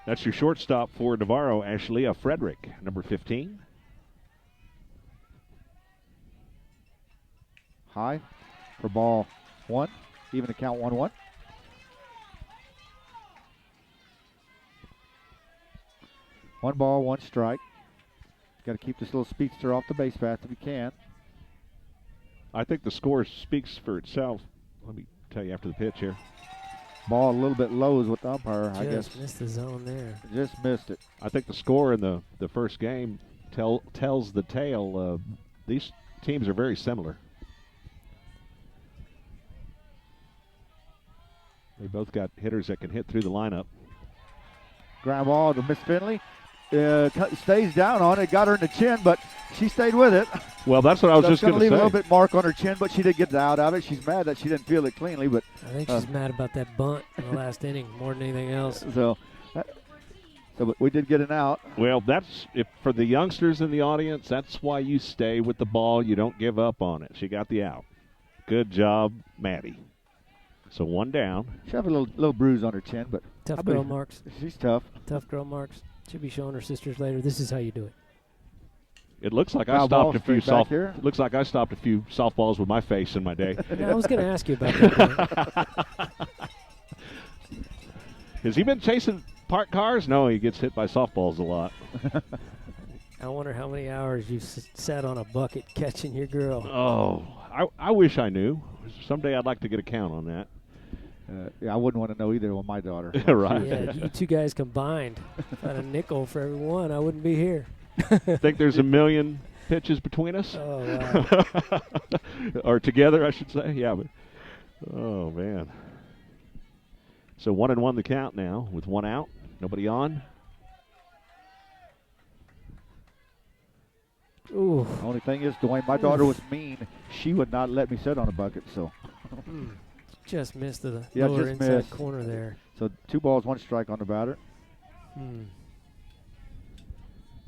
That's your shortstop for Navarro, Ashleigh Frederick, number 15. High for ball 1. Even to count 1-1. 1 ball, 1 strike. Got to keep this little speedster off the base path if you can. I think the score speaks for itself. Let me tell you after the pitch here. Ball a little bit low is what the umpire, I guess. Just missed the zone there. Just missed it. I think the score in the first game tells the tale. These teams are very similar. They both got hitters that can hit through the lineup. Ground ball to Miss Finley. Stays down on it. Got her in the chin, but she stayed with it. Well, that's what I was just going to say. Leave a little bit mark on her chin, but she did get it out of it. She's mad that she didn't feel it cleanly, but I think she's mad about that bunt in the last inning more than anything else. But we did get an out. Well, that's for the youngsters in the audience. That's why you stay with the ball. You don't give up on it. She got the out. Good job, Maddie. So 1 down. She have a little bruise on her chin, but Tough girl, Marks. She's tough. Tough girl, Marks. She'll be showing her sisters later. This is how you do it. It looks like Foul I ball stopped a few straight back here. It looks like I stopped a few softballs with my face in my day. I was going to ask you about that. Has he been chasing parked cars? No, he gets hit by softballs a lot. I wonder how many hours you've sat on a bucket catching your girl. Oh, I wish I knew. Someday I'd like to get a count on that. Yeah, I wouldn't want to know either with my daughter. Right. Yeah, you two guys combined. If I had a nickel for every one, I wouldn't be here. Think there's a million pitches between us? Oh, wow. Or together, I should say. Yeah, but oh, man. So 1-1 the count now with 1 out. Nobody on. Ooh. Only thing is, Dwayne, my daughter was mean. She would not let me sit on a bucket, so. Just missed the Yeah, lower just inside missed. corner there. So 2 balls, 1 strike on the batter.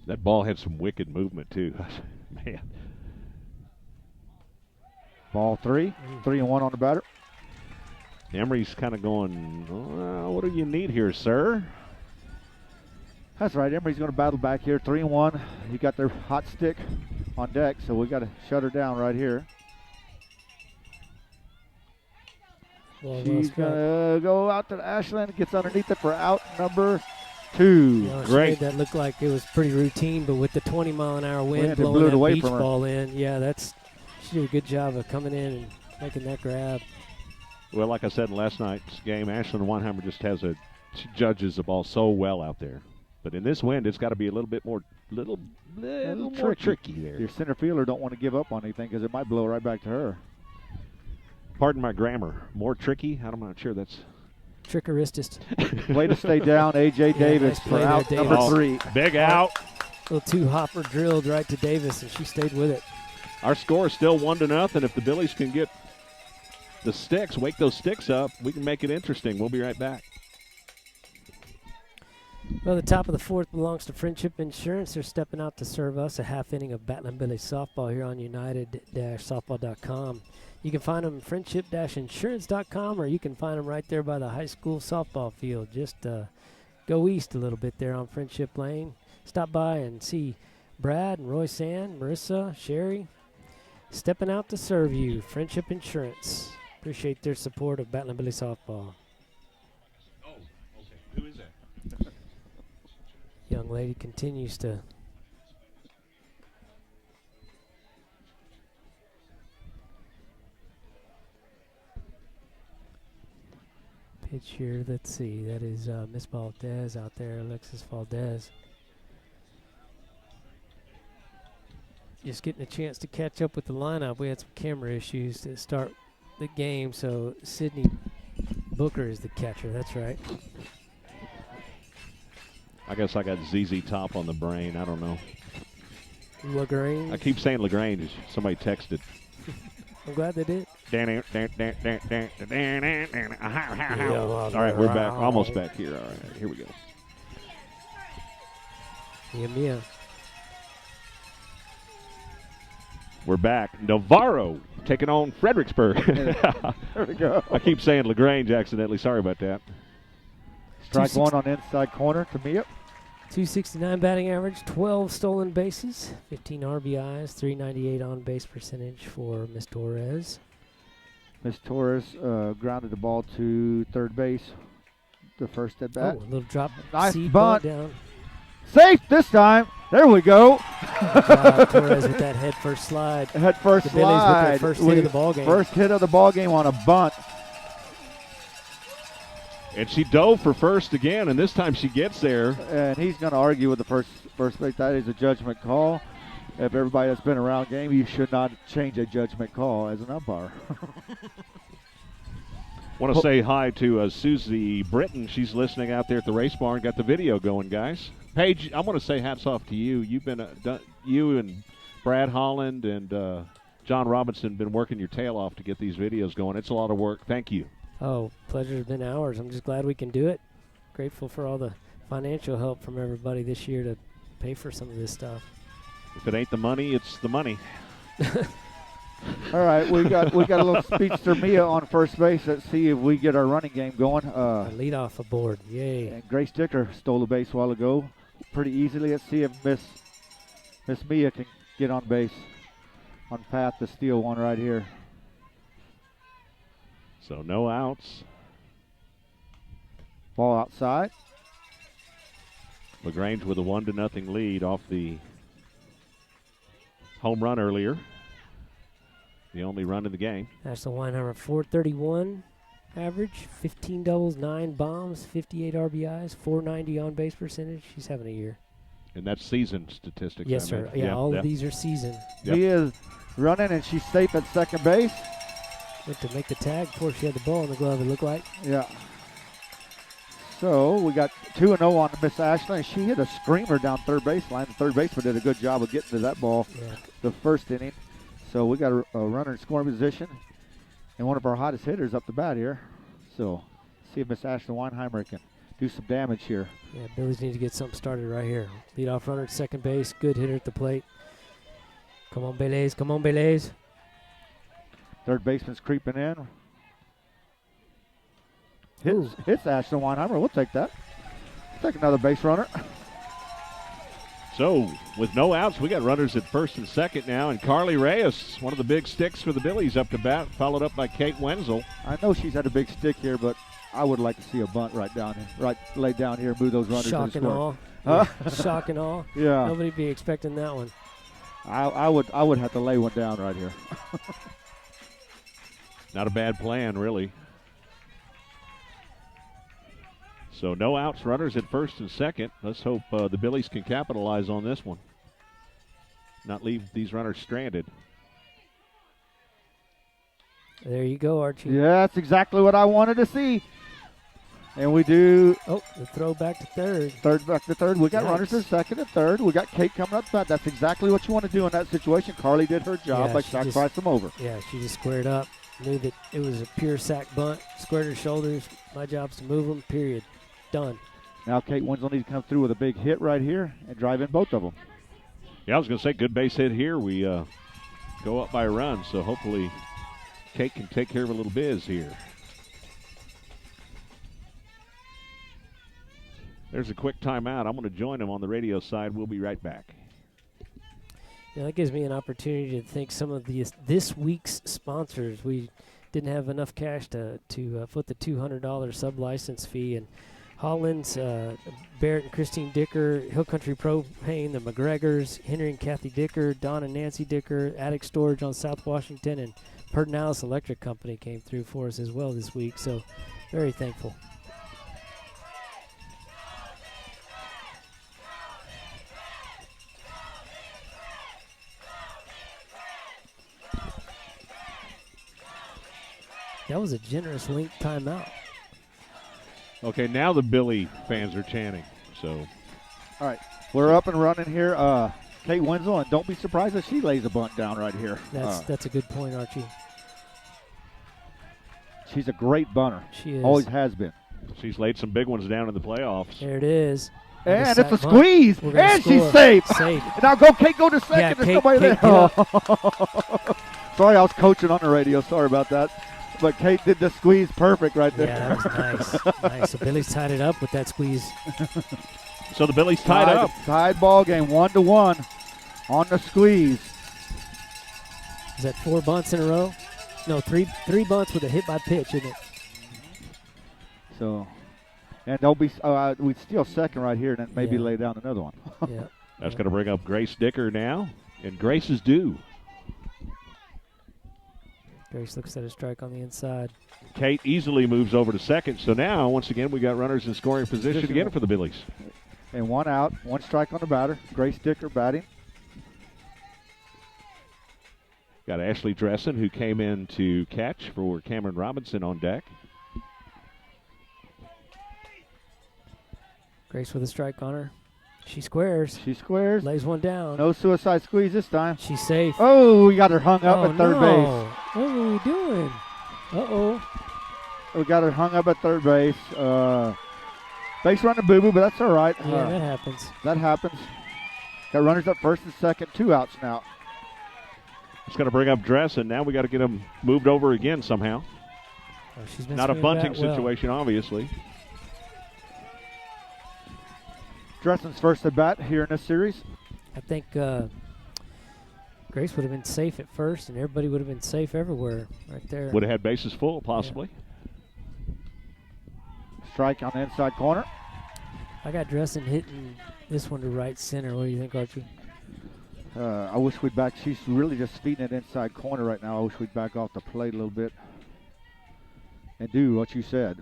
That ball had some wicked movement, too. Man. Ball 3. 3-1 on the batter. Emery's kind of going, what do you need here, sir? That's right. Emery's going to battle back here. 3-1. You got their hot stick on deck, so we got to shut her down right here. Well, She's going to go out to Ashland. Gets underneath it for out number 2. She made that looked like it was pretty routine, but with the 20-mile-an-hour wind blew blowing it that away beach from her. ball in, she did a good job of coming in and making that grab. Well, like I said in last night's game, Ashland Weinheimer just judges the ball so well out there. But in this wind, it's got to be a little bit more, little more tricky there. Your center fielder don't want to give up on anything because it might blow right back to her. Pardon my grammar. More tricky? I'm not sure that's. Trickeristist. Way to stay down, A.J. Davis nice for play out there, number Davis. 3. Big out. Little 2-hopper drilled right to Davis, and she stayed with it. Our score is still 1-0. If the Billies can get the sticks, wake those sticks up, we can make it interesting. We'll be right back. Well, the top of the 4th belongs to Friendship Insurance. They're stepping out to serve us a half inning of Battling Billy softball here on united-softball.com. You can find them at friendship-insurance.com, or you can find them right there by the high school softball field. Just go east a little bit there on Friendship Lane. Stop by and see Brad and Roy Sand, Marissa, Sherry, stepping out to serve you. Friendship Insurance. Appreciate their support of Battling Billy softball. Oh, okay. Who is that? Young lady continues to pitch here. Let's see. That is Miss Valdez out there, Alexis Valdez. Just getting a chance to catch up with the lineup. We had some camera issues to start the game, so Sydney Booker is the catcher. That's right. I guess I got ZZ Top on the brain. I don't know. LaGrange. I keep saying LaGrange. Somebody texted. I'm glad they did. All right, we're back. Almost back here. All right, here we go. Yeah. We're back. Navarro taking on Fredericksburg. There we go. I keep saying LaGrange accidentally. Sorry about that. Strike 1 on the inside corner to Mia. 269 batting average, 12 stolen bases, 15 RBIs, 398 on base percentage for Miss Torres. Miss Torres grounded the ball to third base. The first at bat. Oh, a little drop. Nice seed bunt. down. Safe this time. There we go. Good job, Torres with that head first slide. Head first The Billies with their slide. first hit of the ball game. First hit of the ball game on a bunt. And she dove for first again, and this time she gets there. And he's going to argue with the first base. That is a judgment call. If everybody that's been around game, you should not change a judgment call as an umpire. Want to say hi to Susie Britton. She's listening out there at the race barn. Got the video going, guys. Paige, I want to say hats off to you. You've been you and Brad Holland and John Robinson been working your tail off to get these videos going. It's a lot of work. Thank you. Oh, pleasure's been ours. I'm just glad we can do it. Grateful for all the financial help from everybody this year to pay for some of this stuff. If it ain't the money, it's the money. All right, we got a little speedster Mia on first base. Let's see if we get our running game going. Lead off aboard. Yay. And Grace Dicker stole the base a while ago pretty easily. Let's see if Miss Mia can get on base on path to steal one right here. So no outs. Ball outside. LaGrange with a 1-0 lead off the home run earlier. The only run in the game. National Weinheimer 431 average, 15 doubles, 9 bombs, 58 RBIs, 490 on base percentage. She's having a year. And that's season statistics. Yes, I sir. mean. Yeah, all of these are season. Yep. Mia's running and she's safe at second base. Went to make the tag before she had the ball in the glove, it looked like. Yeah. So we got 2-0 on Miss Ashley, and she hit a screamer down third baseline. The third baseman did a good job of getting to that ball the first inning. So we got a runner in scoring position, and one of our hottest hitters up the bat here. So see if Miss Ashley Weinheimer can do some damage here. Yeah, Billy's need to get something started right here. Lead off runner at second base, good hitter at the plate. Come on, Belays, come on, Belays. Third baseman's creeping in. Hits Ashley Weinheimer. We'll take that. Take another base runner. So, with no outs, we got runners at first and second now, and Carly Reyes, one of the big sticks for the Billies up to bat, followed up by Kate Wenzel. I know she's had a big stick here, but I would like to see a bunt right down here, lay down here, move those runners. Shock to and the awe. Huh? Shock and awe. Yeah. Nobody be expecting that one. I would have to lay one down right here. Not a bad plan, really. So no outs, runners at first and second. Let's hope the Billies can capitalize on this one. Not leave these runners stranded. There you go, Archie. Yeah, that's exactly what I wanted to see. And we do. Oh, the throw back to third. Third back to third. We got Nice. runners to second and third. We got Kate coming up to bat. That's exactly what you want to do in that situation. Carly did her job Yeah, by she sacrificing them over. Yeah, she just squared up. Knew that it was a pure sack bunt. Squared her shoulders. My job's to move them, period. Done. Now Kate Winslow needs to come through with a big hit right here and drive in both of them. Yeah, I was going to say, good base hit here. We go up by a run, so hopefully Kate can take care of a little biz here. There's a quick timeout. I'm going to join him on the radio side. We'll be right back. Yeah, that gives me an opportunity to thank some of this week's sponsors. We didn't have enough cash to foot the $200 sub-license fee, and Hollins, Barrett and Christine Dicker, Hill Country Propane, the McGregors, Henry and Kathy Dicker, Don and Nancy Dicker, Attic Storage on South Washington, and Pertinalis Electric Company came through for us as well this week, so very thankful. That was a generous length timeout. Okay, now the Billy fans are chanting. So, all right, we're up and running here. Kate Winslow, and don't be surprised if she lays a bunt down right here. That's a good point, Archie. She's a great bunter. She is. Always has been. she's laid some big ones down in the playoffs. There it is. And it's a bunt. squeeze. And she's safe. Safe. Now go, Kate, go to second. Yeah, There's Kate, nobody Kate, there. Sorry, I was coaching on the radio. Sorry about that. But Kate did the squeeze perfect right there. Yeah, that was nice. Nice. So Billy's tied it up with that squeeze. So the Billies tied up. Tied ball game, 1-1 on the squeeze. Is that 4 bunts in a row? No, three bunts with a hit by pitch, isn't it? So, And they'll be we'd steal second right here, and then maybe Yeah. lay down another one. Yeah. That's going to bring up Grace Dicker now, and Grace is due. Grace looks at a strike on the inside. Kate easily moves over to second. So now, once again, we got runners in scoring position again for the Billies. And one out, one strike on the batter. Grace Dicker batting. Got Ashley Dressen, who came in to catch for Cameron Robinson on deck. Grace with a strike on her. She squares. She squares. Lays one down. No suicide squeeze this time. She's safe. Oh, we got her hung up Oh, at third no. base. What are we doing? Uh-oh. We got her hung up at third base. Base running boo-boo, but that's all right. Yeah, that happens. That happens. Got runners up first and second, 2 outs now. It's going to bring up Dressen. Now we got to get him moved over again somehow. Oh, she's been Not a swinging bunting that well. situation, obviously. Dressen's first at bat here in this series. I think Grace would have been safe at first, and everybody would have been safe everywhere right there. Would have had bases full, possibly. Strike on the inside corner. I got Dressen hitting this one to right center. What do you think, Archie? I wish we'd back. She's really just feeding it inside corner right now. I wish we'd back off the plate a little bit and do what you said.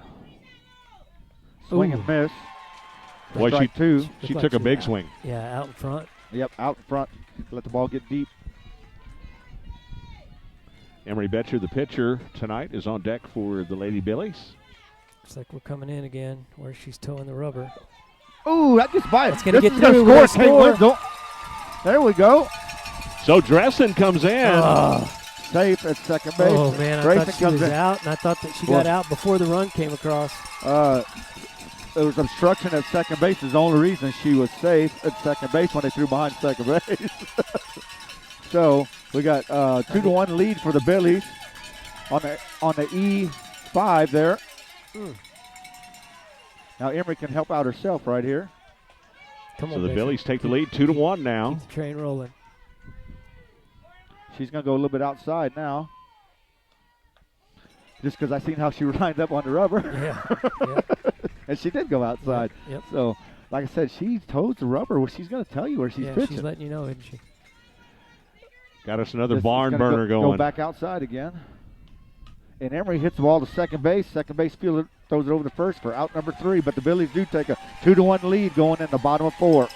Swing Ooh. and miss. Boy, Strike two. She Looked took like a big she- swing. Yeah, out in front. Yep, out in front. Let the ball get deep. Emery Betcher, the pitcher tonight, is on deck for the Lady Billies. Looks like we're coming in again where she's towing the rubber. Ooh, that gets by. That's gonna This get is gonna through. We're score. gonna Kate Wenzel. There we go. So Dressen comes in. Safe at second base. Oh, man, I Grayson thought she comes was in. out, and I thought that she Well- got out before the run came across. There was obstruction at second base. Is the only reason she was safe at second base when they threw behind second base. So we got 2-1 lead for the Billies on the E5 there. Now Emery can help out herself right here. Come So on, the Betcher. Billies take the lead 2-1 now. Keep the train rolling. She's going to go a little bit outside now. Just because I seen how she lined up on the rubber. Yeah. And she did go outside. Yep. So, like I said, she toes the rubber. Well, she's going to tell you where she's Yeah, pitching. she's letting you know, isn't she? Got us another This is barn gonna burner go going. back outside again. And Emery hits the ball to second base. Second base fielder throws it over to first for out number 3. But the Billies do take a 2-1 lead going in the bottom of 4.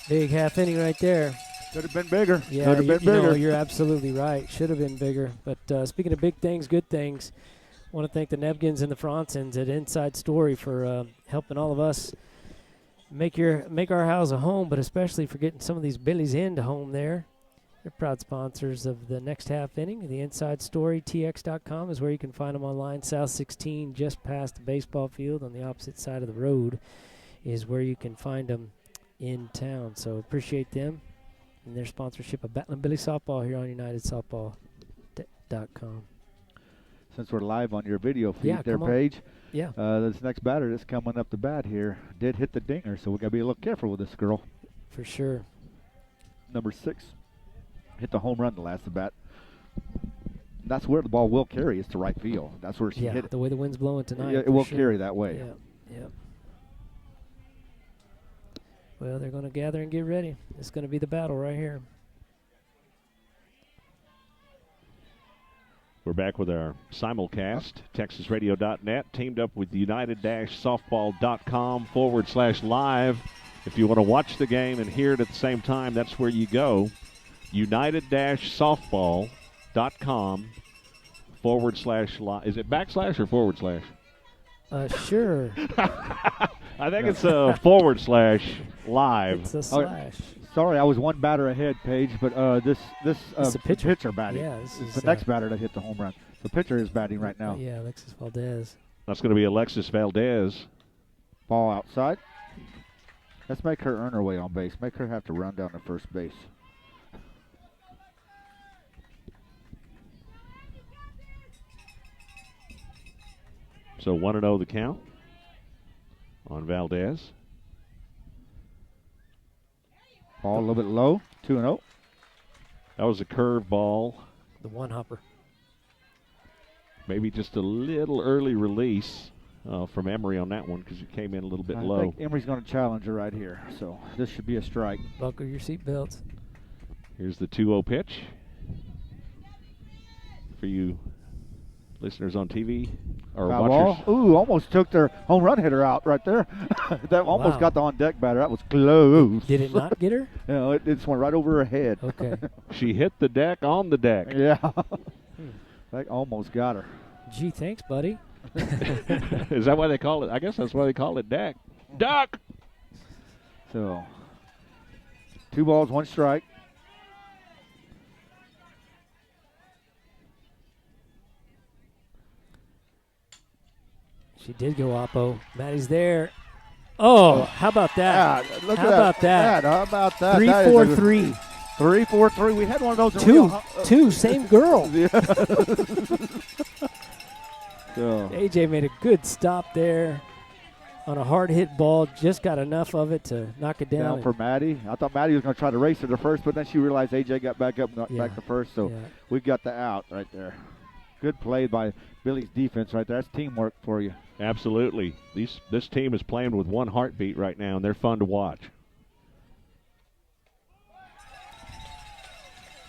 Big half inning right there. Could have been bigger. Yeah, Could have been bigger. No, you're absolutely right. Should have been bigger. But speaking of big things, good things, I want to thank the Nebgens and the Fronsons at Inside Story for helping all of us make our house a home, but especially for getting some of these Billies into home there. They're proud sponsors of the next half inning. The Inside Story, tx.com, is where you can find them online. South 16, just past the baseball field on the opposite side of the road, is where you can find them in town. So appreciate them and their sponsorship of Battling Billy Softball here on UnitedSoftball.com. Since we're live on your video feed Yeah, there, come on. Paige, Yeah, this next batter that's coming up the bat here did hit the dinger, so we got to be a little careful with this girl. for sure. Number 6 hit the home run the last at bat. That's where the ball will carry, is to right field. That's where she Yeah, hit it. the way the wind's blowing tonight. Yeah, it for will sure. carry that way. Yeah, yeah. Well, they're going to gather and get ready. It's going to be the battle right here. We're back with our simulcast. TexasRadio.net teamed up with United-Softball.com/live. If you want to watch the game and hear it at the same time, that's where you go. United-Softball.com/live. Is it backslash or forward slash? Sure. I think it's a /live. It's a slash. Sorry, I was one batter ahead, Paige, but this It's a pitcher. batting. Yeah, this It's is the next batter that hit the home run. The pitcher is batting right now. Yeah, Alexis Valdez. That's going to be Alexis Valdez. Ball outside. Let's make her earn her way on base. Make her have to run down to first base. So 1-0 the count on Valdez. Ball a little bit low. 2-0. That was a curve ball. The one hopper. Maybe just a little early release from Emery on that one because it came in a little bit low. I think Emery's going to challenge her right here, so this should be a strike. Buckle your seatbelts. Here's the 2-0 pitch for you listeners on TV or Foul watchers. ball. Ooh, almost took their home run hitter out right there. That almost got the on-deck batter. That was close. Did it not get her? No, it just went right over her head. Okay. She hit the deck on the deck. Yeah. That almost got her. Gee, thanks, buddy. Is that why they call it? I guess that's why they call it deck. Duck! So, 2 balls, 1 strike. She did go oppo. Maddie's there. Oh, how about that? Yeah, look How at about that? How about that? 3-4-3. 3-4-3. We had one of those. In Two, same girl. Yeah. So, AJ made a good stop there on a hard hit ball. Just got enough of it to knock it down. for Maddie. I thought Maddie was going to try to race her to first, but then she realized AJ got back up and got back to first. So we got the out right there. Good play by Billy's defense right there. That's teamwork for you. Absolutely. This team is playing with one heartbeat right now, and they're fun to watch.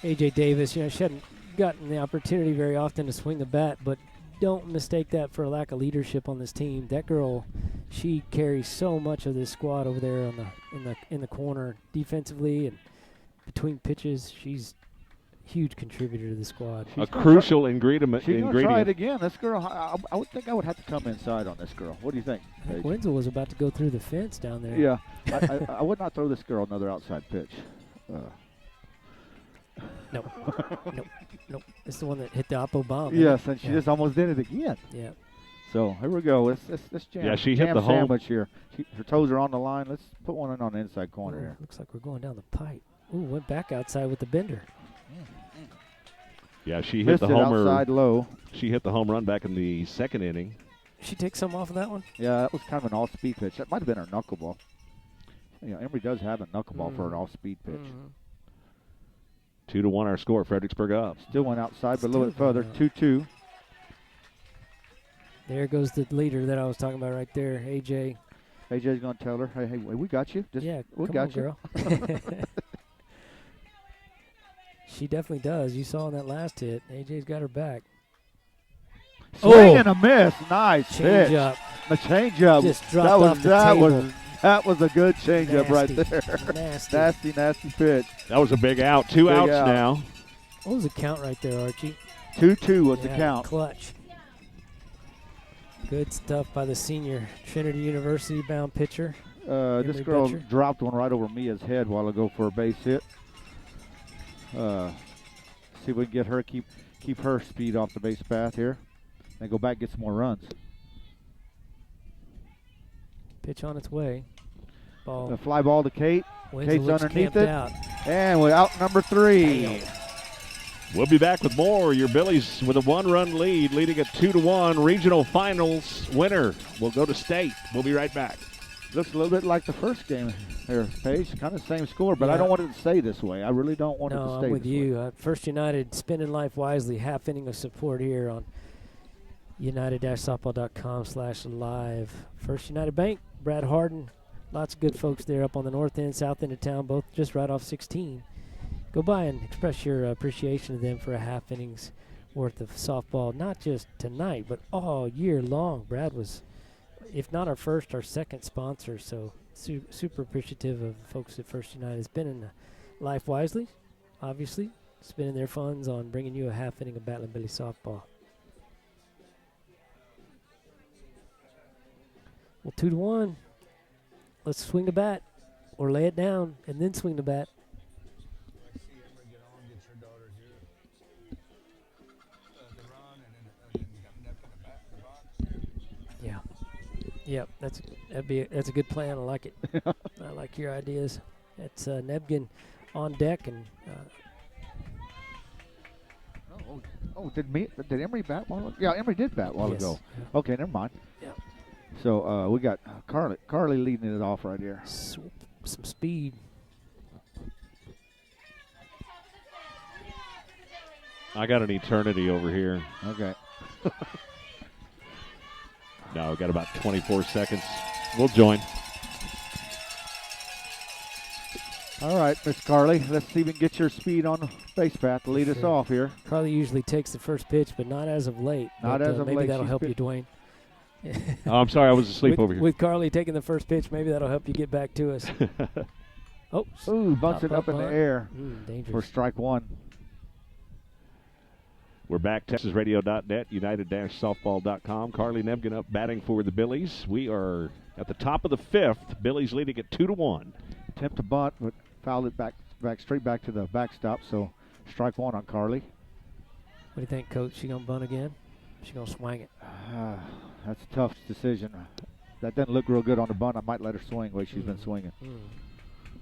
AJ Davis, she hadn't gotten the opportunity very often to swing the bat, but don't mistake that for a lack of leadership on this team. That girl, she carries so much of this squad over there in the corner defensively and between pitches. She's a huge contributor to the squad. A crucial ingredient. She's going to try it again. This girl, I would think I would have to come inside on this girl. What do you think? Wenzel was about to go through the fence down there. Yeah, I would not throw this girl another outside pitch. Nope. It's the one that hit the oppo bomb. Yes, and she just almost did it again. Yeah. So here we go. Let's jam. Yeah, she hit jam the home. sandwich here. Her toes are on the line. Let's put one in on the inside corner here. Looks like we're going down the pipe. Ooh, went back outside with the bender. Yeah, she hit Missed the it homer. outside low. She hit the home run back in the second inning. She take some off of that one? Yeah, that was kind of an all-speed pitch. That might have been her knuckleball. Emery does have a knuckleball for an all-speed pitch. 2-1 our score. Fredericksburg up. Still went outside, but a little bit further. 2-2. There goes the leader that I was talking about right there, AJ. AJ's going to tell her, hey, we got you. We got you. Girl. She definitely does. You saw in that last hit. AJ's got her back. Swing and a miss. Nice change pitch. up. The change up. Just dropped off the table. That was a good change up right there. Nasty pitch. That was a big out. Two outs now. What was the count right there, Archie? 2-2 was the count. Clutch. Good stuff by the senior Trinity University bound pitcher. This girl dropped one right over Mia's head a while ago for a base hit. See if we can get her, keep her speed off the base path here, and go back and get some more runs. Pitch on its way. Ball. A fly ball to Kate. Kate's underneath it. Out. And we're out number 3. Damn. We'll be back with more. Your Billies with a 1-run lead, leading at 2-1. Regional finals winner will go to state. We'll be right back. Looks a little bit like the first game here, Paige. Kind of same score, but I don't want it to stay this way. I really don't want it to stay this way. No, I'm with you. First United spending life wisely. Half inning of support here on united-softball.com/live. First United Bank, Brad Harden. Lots of good folks there up on the north end, south end of town, both just right off 16. Go by and express your appreciation to them for a half inning's worth of softball, not just tonight, but all year long. Brad was, if not our first, our second sponsor, so super appreciative of the folks at First United. Spending life wisely, obviously, spending their funds on bringing you a half inning of Battling Billy softball. Well, 2-1. Let's swing the bat or lay it down and then swing the bat. Yeah, that's a good plan. I like it. I like your ideas. That's Nebgen on deck and. Did Emery bat while ago? Yeah, Emery did bat while ago. Yeah. Okay, never mind. Yeah. So we got Carly leading it off right here. Some speed. I got an eternity over here. Okay. No, we've got about 24 seconds. We'll join. All right, Miss Carly, let's see if we can get your speed on the base path to lead us Sure. off here. Carly usually takes the first pitch, but not as of late. Not But, as of maybe late. that'll She's help been- you, Dwayne. Oh, I'm sorry, I was asleep with, over here. with Carly taking the first pitch, maybe that'll help you get back to us. Oh, Ooh, bunts it Pop up in the bunt. air for Dangerous. strike one. We're back, TexasRadio.net, United-Softball.com. Carly Nebgen up batting for the Billies. We are at the top of the fifth. Billies leading at 2-1. Attempt to bunt, but fouled it back straight back to the backstop. So strike one on Carly. What do you think, Coach? She gonna bunt again? She gonna swing it? That's a tough decision. That doesn't look real good on the bunt. I might let her swing the way she's been swinging.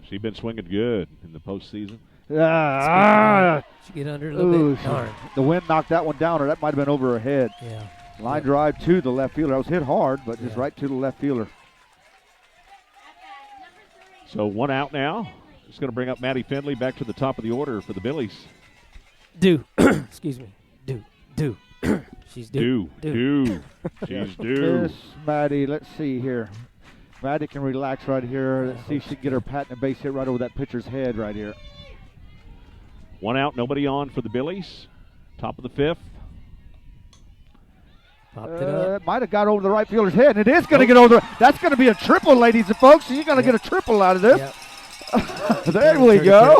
She's been swinging good in the postseason. She get under a little Ooh, bit. Darn. the wind knocked that one down, or that might have been over her head. Yeah. Line drive to the left fielder. I was hit hard, but just Yeah. right to the left fielder. So 1 out now. It's going to bring up Maddie Findlay back to the top of the order for the Billies. Do. Excuse me. Do. She's due. Do. She's due. Miss Maddie, let's see here. Maddie can relax right here. Let's see if she can get her pat and a base hit right over that pitcher's head right here. 1 out, nobody on for the Billies. Top of the fifth. Popped it up. It might have got over the right fielder's head, and it is going to get over. That's going to be a triple, ladies and folks. So you're going to get a triple out of this. Yep. There we go.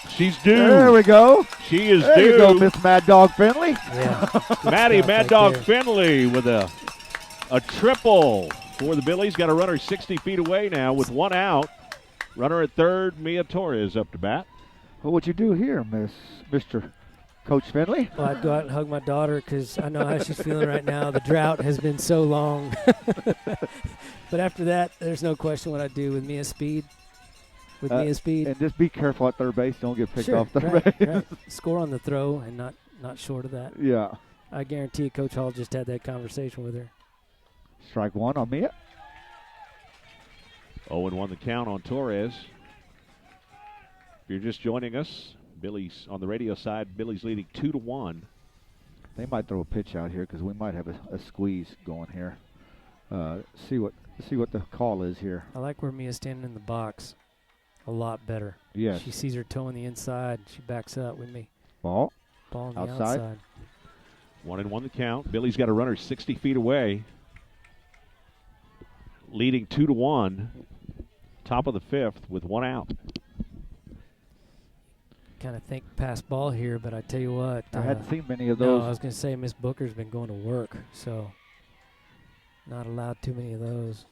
She's due. There we go. She is There due. you go, Miss Mad Dog Finley. Yeah. Maddie Good Mad stuff Dog right there. Finley with a triple for the Billies. Got a runner 60 feet away now with 1 out. Runner at third, Mia Torres up to bat. What would you do here, Mr. Coach Finley? Well, I'd go out and hug my daughter because I know how she's feeling right now. The drought has been so long. But after that, there's no question what I'd do with Mia Speed. With Mia Speed. And just be careful at third base. Don't get picked Sure, off third right, base. right. Score on the throw and not short of that. Yeah. I guarantee Coach Hall just had that conversation with her. Strike one on Mia. 0-1 the count on Torres. If you're just joining us, Billy's on the radio side. Billy's leading 2-1. They might throw a pitch out here because we might have a squeeze going here. See what the call is here. I like where Mia's standing in the box a lot better. Yes. She sees her toe on the inside. She backs up with me. Ball. Ball on the Outside. outside. 1-1 the count. Billy's got a runner 60 feet away. Leading 2-1. Top of the fifth with 1 out. Kind of think pass ball here, but I tell you what. I hadn't seen many of No, those. I was going to say Miss Booker's been going to work, so not allowed too many of those.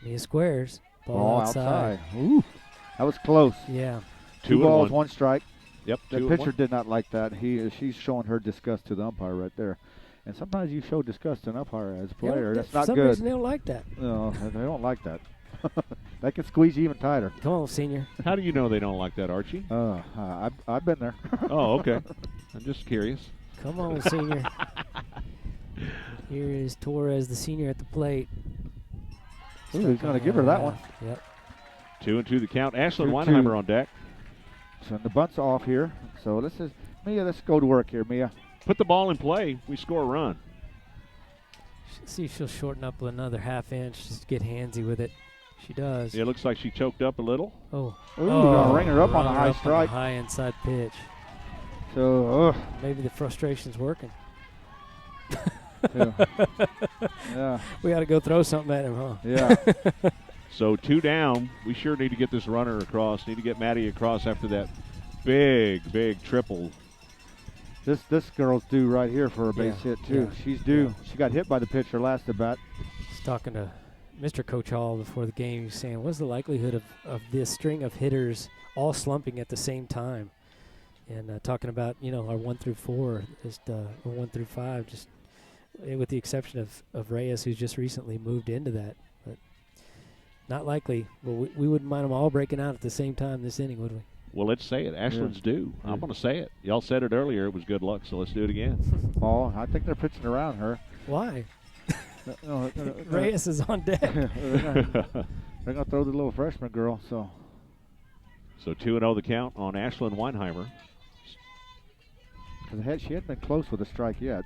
Mia squares. Ball outside. Ooh, that was close. Yeah. 2 balls, 1 strike. Yep. The 2-1. pitcher did not like that. She's showing her disgust to the umpire right there. And sometimes you show disgust to an umpire as a player. That's not For some good. reason they don't like that. No, they don't like that. That can squeeze you even tighter. Come on, senior. How do you know they don't like that, Archie? I've been there. Oh, okay. I'm just curious. Come on, senior. Here is Torres, the senior, at the plate. Ooh, he's going to give her that one. Yep. 2-2 the count. Ashlyn 2-2. Weinheimer on deck. So the bunt's off here. So Mia, let's go to work here, Mia. Put the ball in play. We score a run. See if she'll shorten up another half inch, just get handsy with it. She does. It looks like she choked up a little. Oh. Gonna ring her up on a Run her high up on strike. high inside pitch. So, Maybe the frustration's working. yeah, We got to go throw something at him, huh? yeah. So 2 down. We sure need to get this runner across. Need to get Maddie across after that big triple. This girl's due right here for a base Yeah, hit too. yeah, She's due. yeah. She got hit by the pitcher last at bat. Just talking to Mr. Coach Hall before the game, he's saying, what's the likelihood of this string of hitters all slumping at the same time? And talking about, our 1 through 4, just, or 1 through 5, just with the exception of Reyes, who's just recently moved into that. But not likely. But we wouldn't mind them all breaking out at the same time this inning, would we? Well, let's say it. Ashlyn's due. I'm going to say it. Y'all said it earlier. It was good luck, so let's do it again. Oh, I think they're pitching around her. Why? No, Reyes is on deck. they're gonna throw the little freshman girl. So So 2-0 the count on Ashlyn Weinheimer. She hadn't been close with a strike yet.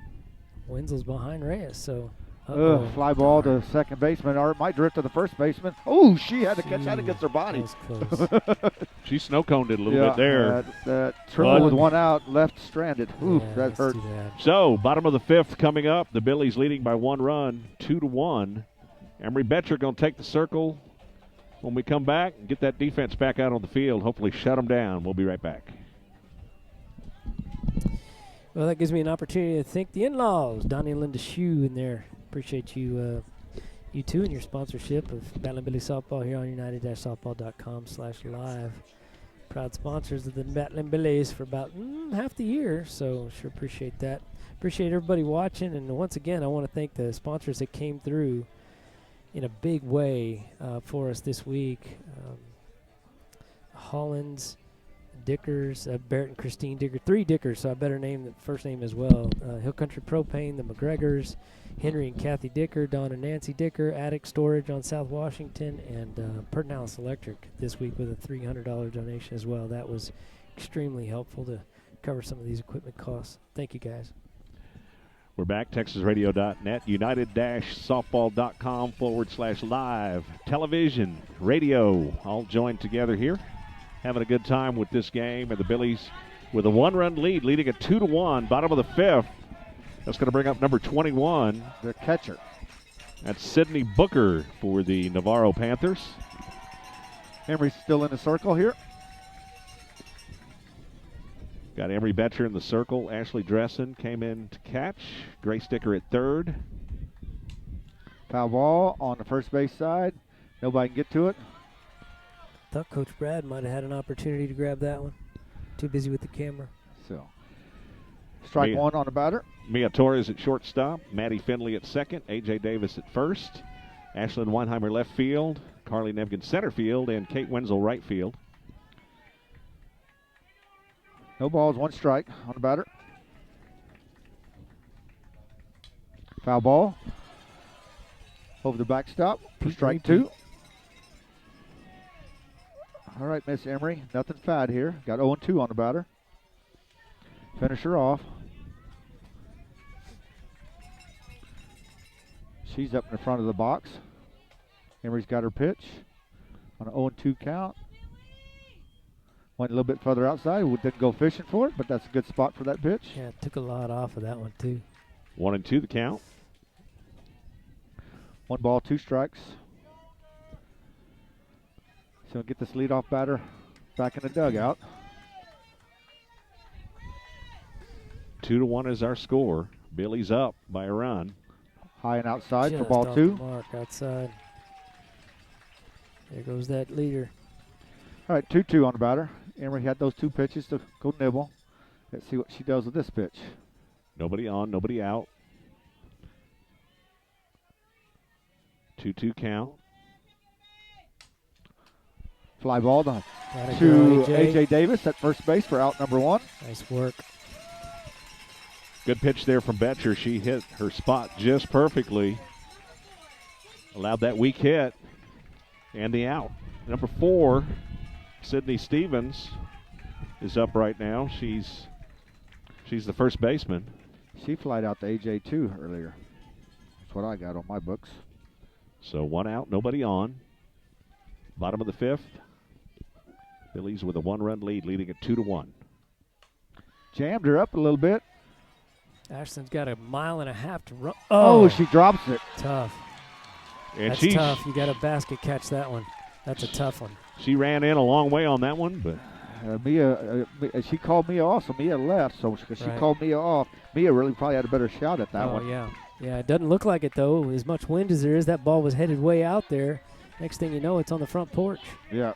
Wenzel's behind Reyes, so. Fly ball to second baseman, or it might drift to the first baseman. Oh, she had to catch that against her body. That was close. She snow-coned it a little bit there. That triple with one out, left stranded. Ooh, Yeah, that that's hurt. too bad. So, bottom of the fifth coming up. The Billies leading by 1 run, 2-1. Emery Betcher going to take the circle when we come back and get that defense back out on the field. Hopefully shut them down. We'll be right back. Well, that gives me an opportunity to thank the in-laws, Donnie and Linda Shue in there. Appreciate you, you two, and your sponsorship of Battling Billy Softball here on united-softball.com/live. Proud sponsors of the Battling Billies for about half the year, so sure appreciate that. Appreciate everybody watching, and once again, I want to thank the sponsors that came through in a big way for us this week. Hollins, Dickers, Barrett and Christine Dicker, 3 Dickers, so I better name the first name as well. Hill Country Propane, the McGregors, Henry and Kathy Dicker, Don and Nancy Dicker, Attic Storage on South Washington, and Pertinalis Electric this week with a $300 donation as well. That was extremely helpful to cover some of these equipment costs. Thank you, guys. We're back, TexasRadio.net, united-softball.com/live. Television, radio, all joined together here. Having a good time with this game, and the Billies with a 1-run lead, leading at 2-1, bottom of the fifth. That's going to bring up number 21. The catcher. That's Sydney Booker for the Navarro Panthers. Emery's still in the circle here. Got Emery Betcher in the circle. Ashley Dressen came in to catch. Grace Dicker at third. Foul ball on the first base side. Nobody can get to it. Thought Coach Brad might have had an opportunity to grab that one. Too busy with the camera. So, strike one on the batter. Mia Torres at shortstop. Maddie Finley at second. A.J. Davis at first. Ashlyn Weinheimer left field. Carly Nevkin center field. And Kate Wenzel right field. No balls, 1 strike on the batter. Foul ball. Over the backstop for strike 2. All right, Miss Emery, nothing fad here. Got 0-2 on the batter. Finish her off. She's up in the front of the box. Emery's got her pitch on an 0-2 count. Went a little bit further outside. Didn't go fishing for it, but that's a good spot for that pitch. Yeah, took a lot off of that one, too. 1-2 the count. 1 ball, 2 strikes. So get this leadoff batter back in the dugout. 2-1 is our score. Billy's up by a run. High and outside for Just ball off 2. the mark outside. There goes that leader. All right, 2-2 on the batter. Emery had those 2 pitches to go nibble. Let's see what she does with this pitch. Nobody on, nobody out. 2-2 count. Fly ball to go, A.J. Davis at first base for out number 1. Nice work. Good pitch there from Betcher. She hit her spot just perfectly. Allowed that weak hit and the out. Number 4, Sydney Stevens, is up right now. She's the first baseman. She flied out to A.J. too earlier. That's what I got on my books. So 1 out, nobody on. Bottom of the fifth. Phillies with a 1-run lead, leading at 2-1. Jammed her up a little bit. Ashton's got 1.5 miles to run. Oh, she drops it. Tough. And That's tough. You got a basket catch that one. That's a tough one. She ran in a long way on that one, but She called Mia off, so Mia left. So she called Mia off. Mia really probably had a better shot at that one. Yeah. Yeah, it doesn't look like it, though. As much wind as there is, that ball was headed way out there. Next thing you know, it's on the front porch. Yeah.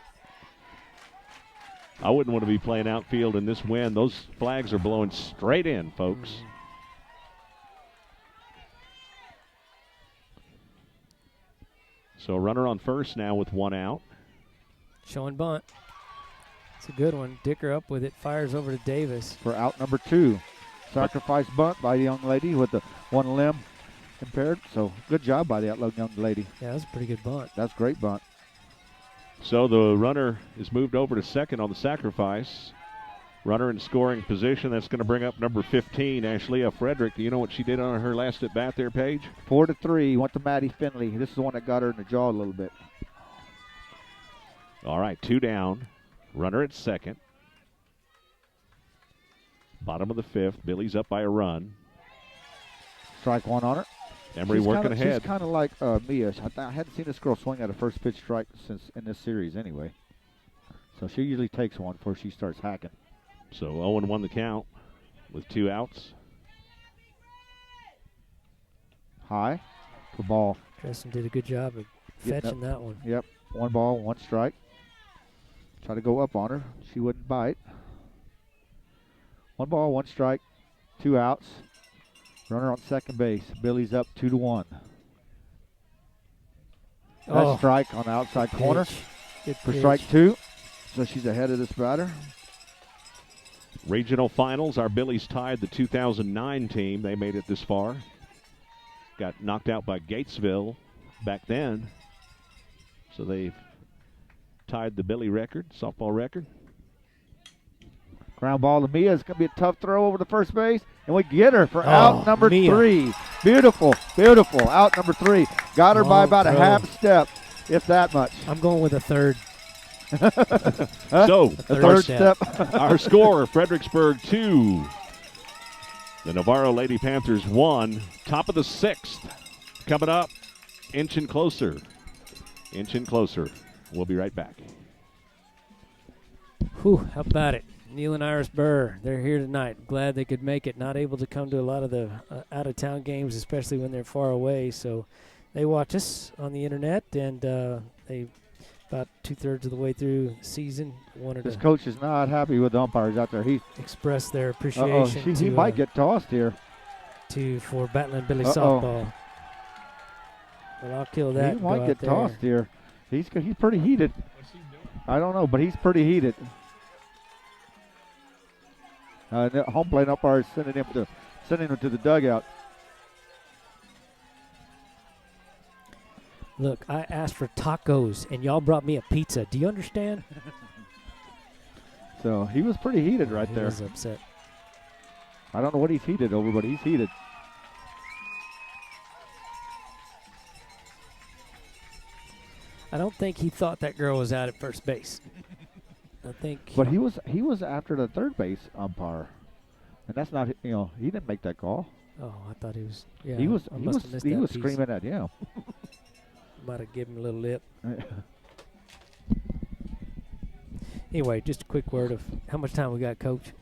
I wouldn't want to be playing outfield in this wind. Those flags are blowing straight in, folks. So a runner on first now with 1 out. Showing bunt. It's a good one. Dicker up with it. Fires over to Davis. For out number 2. Sacrifice bunt by the young lady with the 1 limb impaired. So good job by the young lady. Yeah, that was a pretty good bunt. That's great bunt. So the runner is moved over to second on the sacrifice. Runner in scoring position. That's going to bring up number 15, Ashlea Frederick. Do you know what she did on her last at bat there, Paige? 4-3. Went to Maddie Finley. This is the one that got her in the jaw a little bit. All right, 2 down. Runner at second. Bottom of the 5th. Billy's up by a run. Strike one on her. Emery working ahead. She's kind of like Mia. I hadn't seen this girl swing at a first pitch strike since in this series anyway. So she usually takes one before she starts hacking. So 0-1 the count with 2 outs. High for ball. Tristan did a good job of fetching that one. Yep. 1 ball, 1 strike. Try to go up on her. She wouldn't bite. 1 ball, 1 strike, 2 outs. Runner on second base. Billy's up 2-1. That strike on the outside corner for strike 2. So she's ahead of this batter. Regional finals. Our Billies tied the 2009 team. They made it this far. Got knocked out by Gatesville back then. So they've tied the Billy record, softball record. Ground ball to Mia. It's going to be a tough throw over to first base. And we get her for out number Mia. 3. Beautiful, beautiful. Out number 3. Got her by about a half step, if that much. I'm going with a third. So, third step. Our score, Fredericksburg 2. The Navarro Lady Panthers 1. Top of the 6th. Coming up, inching closer. Inching closer. We'll be right back. Whew, how about it? Neil and Iris Burr, they're here tonight. Glad they could make it. Not able to come to a lot of the out-of-town games, especially when they're far away. So they watch us on the internet, and they about 2/3 of the way through the season wanted This to coach is not happy with the umpires out there. He express their appreciation. he might get tossed here. For Battling Billy softball. But I'll kill that. He might get tossed here. He's pretty heated. I don't know, but he's pretty heated. The home plate umpire is sending him to the dugout. Look, I asked for tacos, and y'all brought me a pizza. Do you understand? So he was pretty heated right there. He was upset. I don't know what he's heated over, but he's heated. I don't think he thought that girl was out at first base. I think. But he was after the third base umpire, and that's not, he didn't make that call. Oh, I thought he was. Yeah, he was piece. screaming at him. Might have given him a little lip. Anyway, just a quick word of how much time we got, Coach.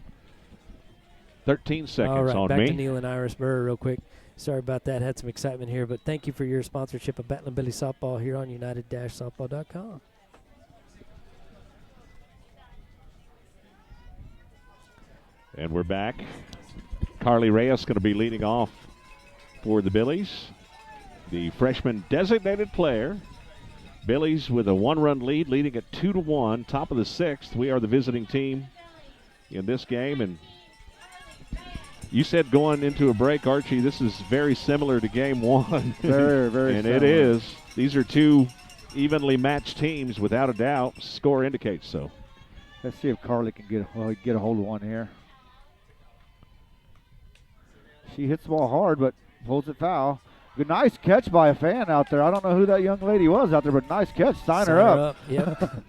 13 seconds All right, on back me. to Neil and Iris Burr real quick. Sorry about that. Had some excitement here, but thank you for your sponsorship of Battling Billy Softball here on United-Softball.com. And we're back. Carly Reyes going to be leading off for the Billies. The freshman designated player. Billies with a 1-run lead, leading at 2-1, top of the 6th. We are the visiting team in this game. And you said going into a break, Archie, this is very similar to game 1. Very, very and similar. it is. These are two evenly matched teams, without a doubt. Score indicates so. Let's see if Carly can get a hold of one here. She hits the ball hard, but pulls it foul. Good, nice catch by a fan out there. I don't know who that young lady was out there, but nice catch. Sign her up. Yep.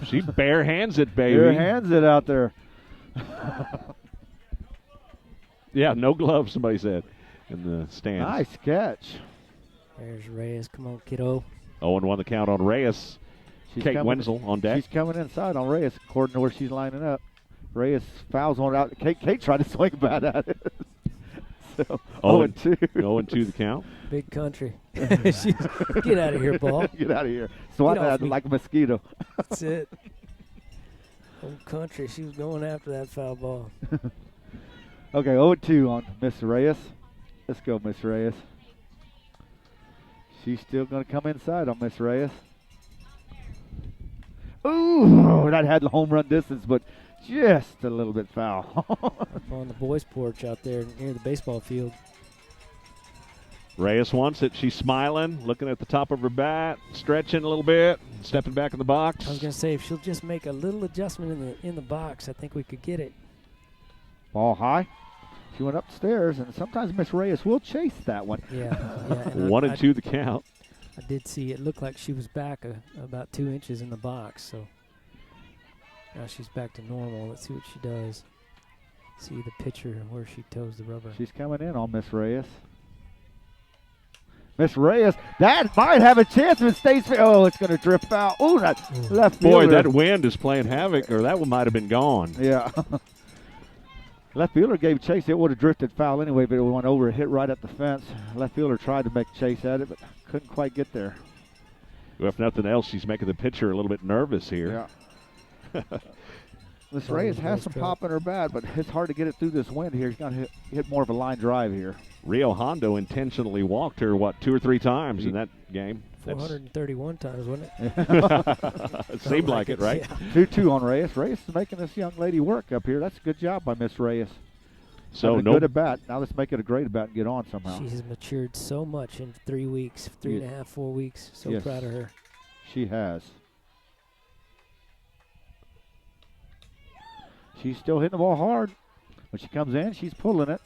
She bare hands it, baby. Bare hands it out there. Yeah, no gloves, somebody said in the stands. Nice catch. There's Reyes. Come on, kiddo. 0-1 the count on Reyes. Kate Wenzel on deck. She's coming inside on Reyes, according to where she's lining up. Reyes fouls one out. Kate tried to swing bat at it. So 0-2. 0-2 the count. Big country. Get out of here, ball. Get out of here. Swat at it like a mosquito. That's it. Old country. She was going after that foul ball. Okay, 0-2 on Miss Reyes. Let's go, Miss Reyes. She's still going to come inside on Miss Reyes. Ooh, that had the home run distance, but just a little bit foul. Up on the boys' porch out there near the baseball field. Reyes wants it. She's smiling, looking at the top of her bat, stretching a little bit, stepping back in the box. I was going to say, if she'll just make a little adjustment in the box, I think we could get it. Ball high. She went upstairs, and sometimes Miss Reyes will chase that one. Yeah. And 1-2 the count. I did see it looked like she was back about 2 inches in the box. So now she's back to normal. Let's see what she does. See the picture where she toes the rubber. She's coming in on Miss Reyes. Miss Reyes, that might have a chance if it stays. Oh, it's going to drift out. Oh, that left Boy, fielder. that wind is playing havoc, or that one might have been gone. Yeah. Left fielder gave chase. It would have drifted foul anyway, but it went over and hit right at the fence. Left fielder tried to make a chase at it, but couldn't quite get there. If nothing else, she's making the pitcher a little bit nervous here. Yeah. Miss Reyes has some pop in her bat, but it's hard to get it through this wind here. She's got to hit more of a line drive here. Rio Hondo intentionally walked her, 2 or 3 times in that game? 431 times, wasn't it? It seemed like it, right? Yeah. 2-2 on Reyes. Reyes is making this young lady work up here. That's a good job by Miss Reyes. So no good at bat. Now let's make it a great at bat and get on somehow. She has matured so much in 3 weeks, 3.5, 4 weeks. So Yes. proud of her. She has. She's still hitting the ball hard. When she comes in, she's pulling it.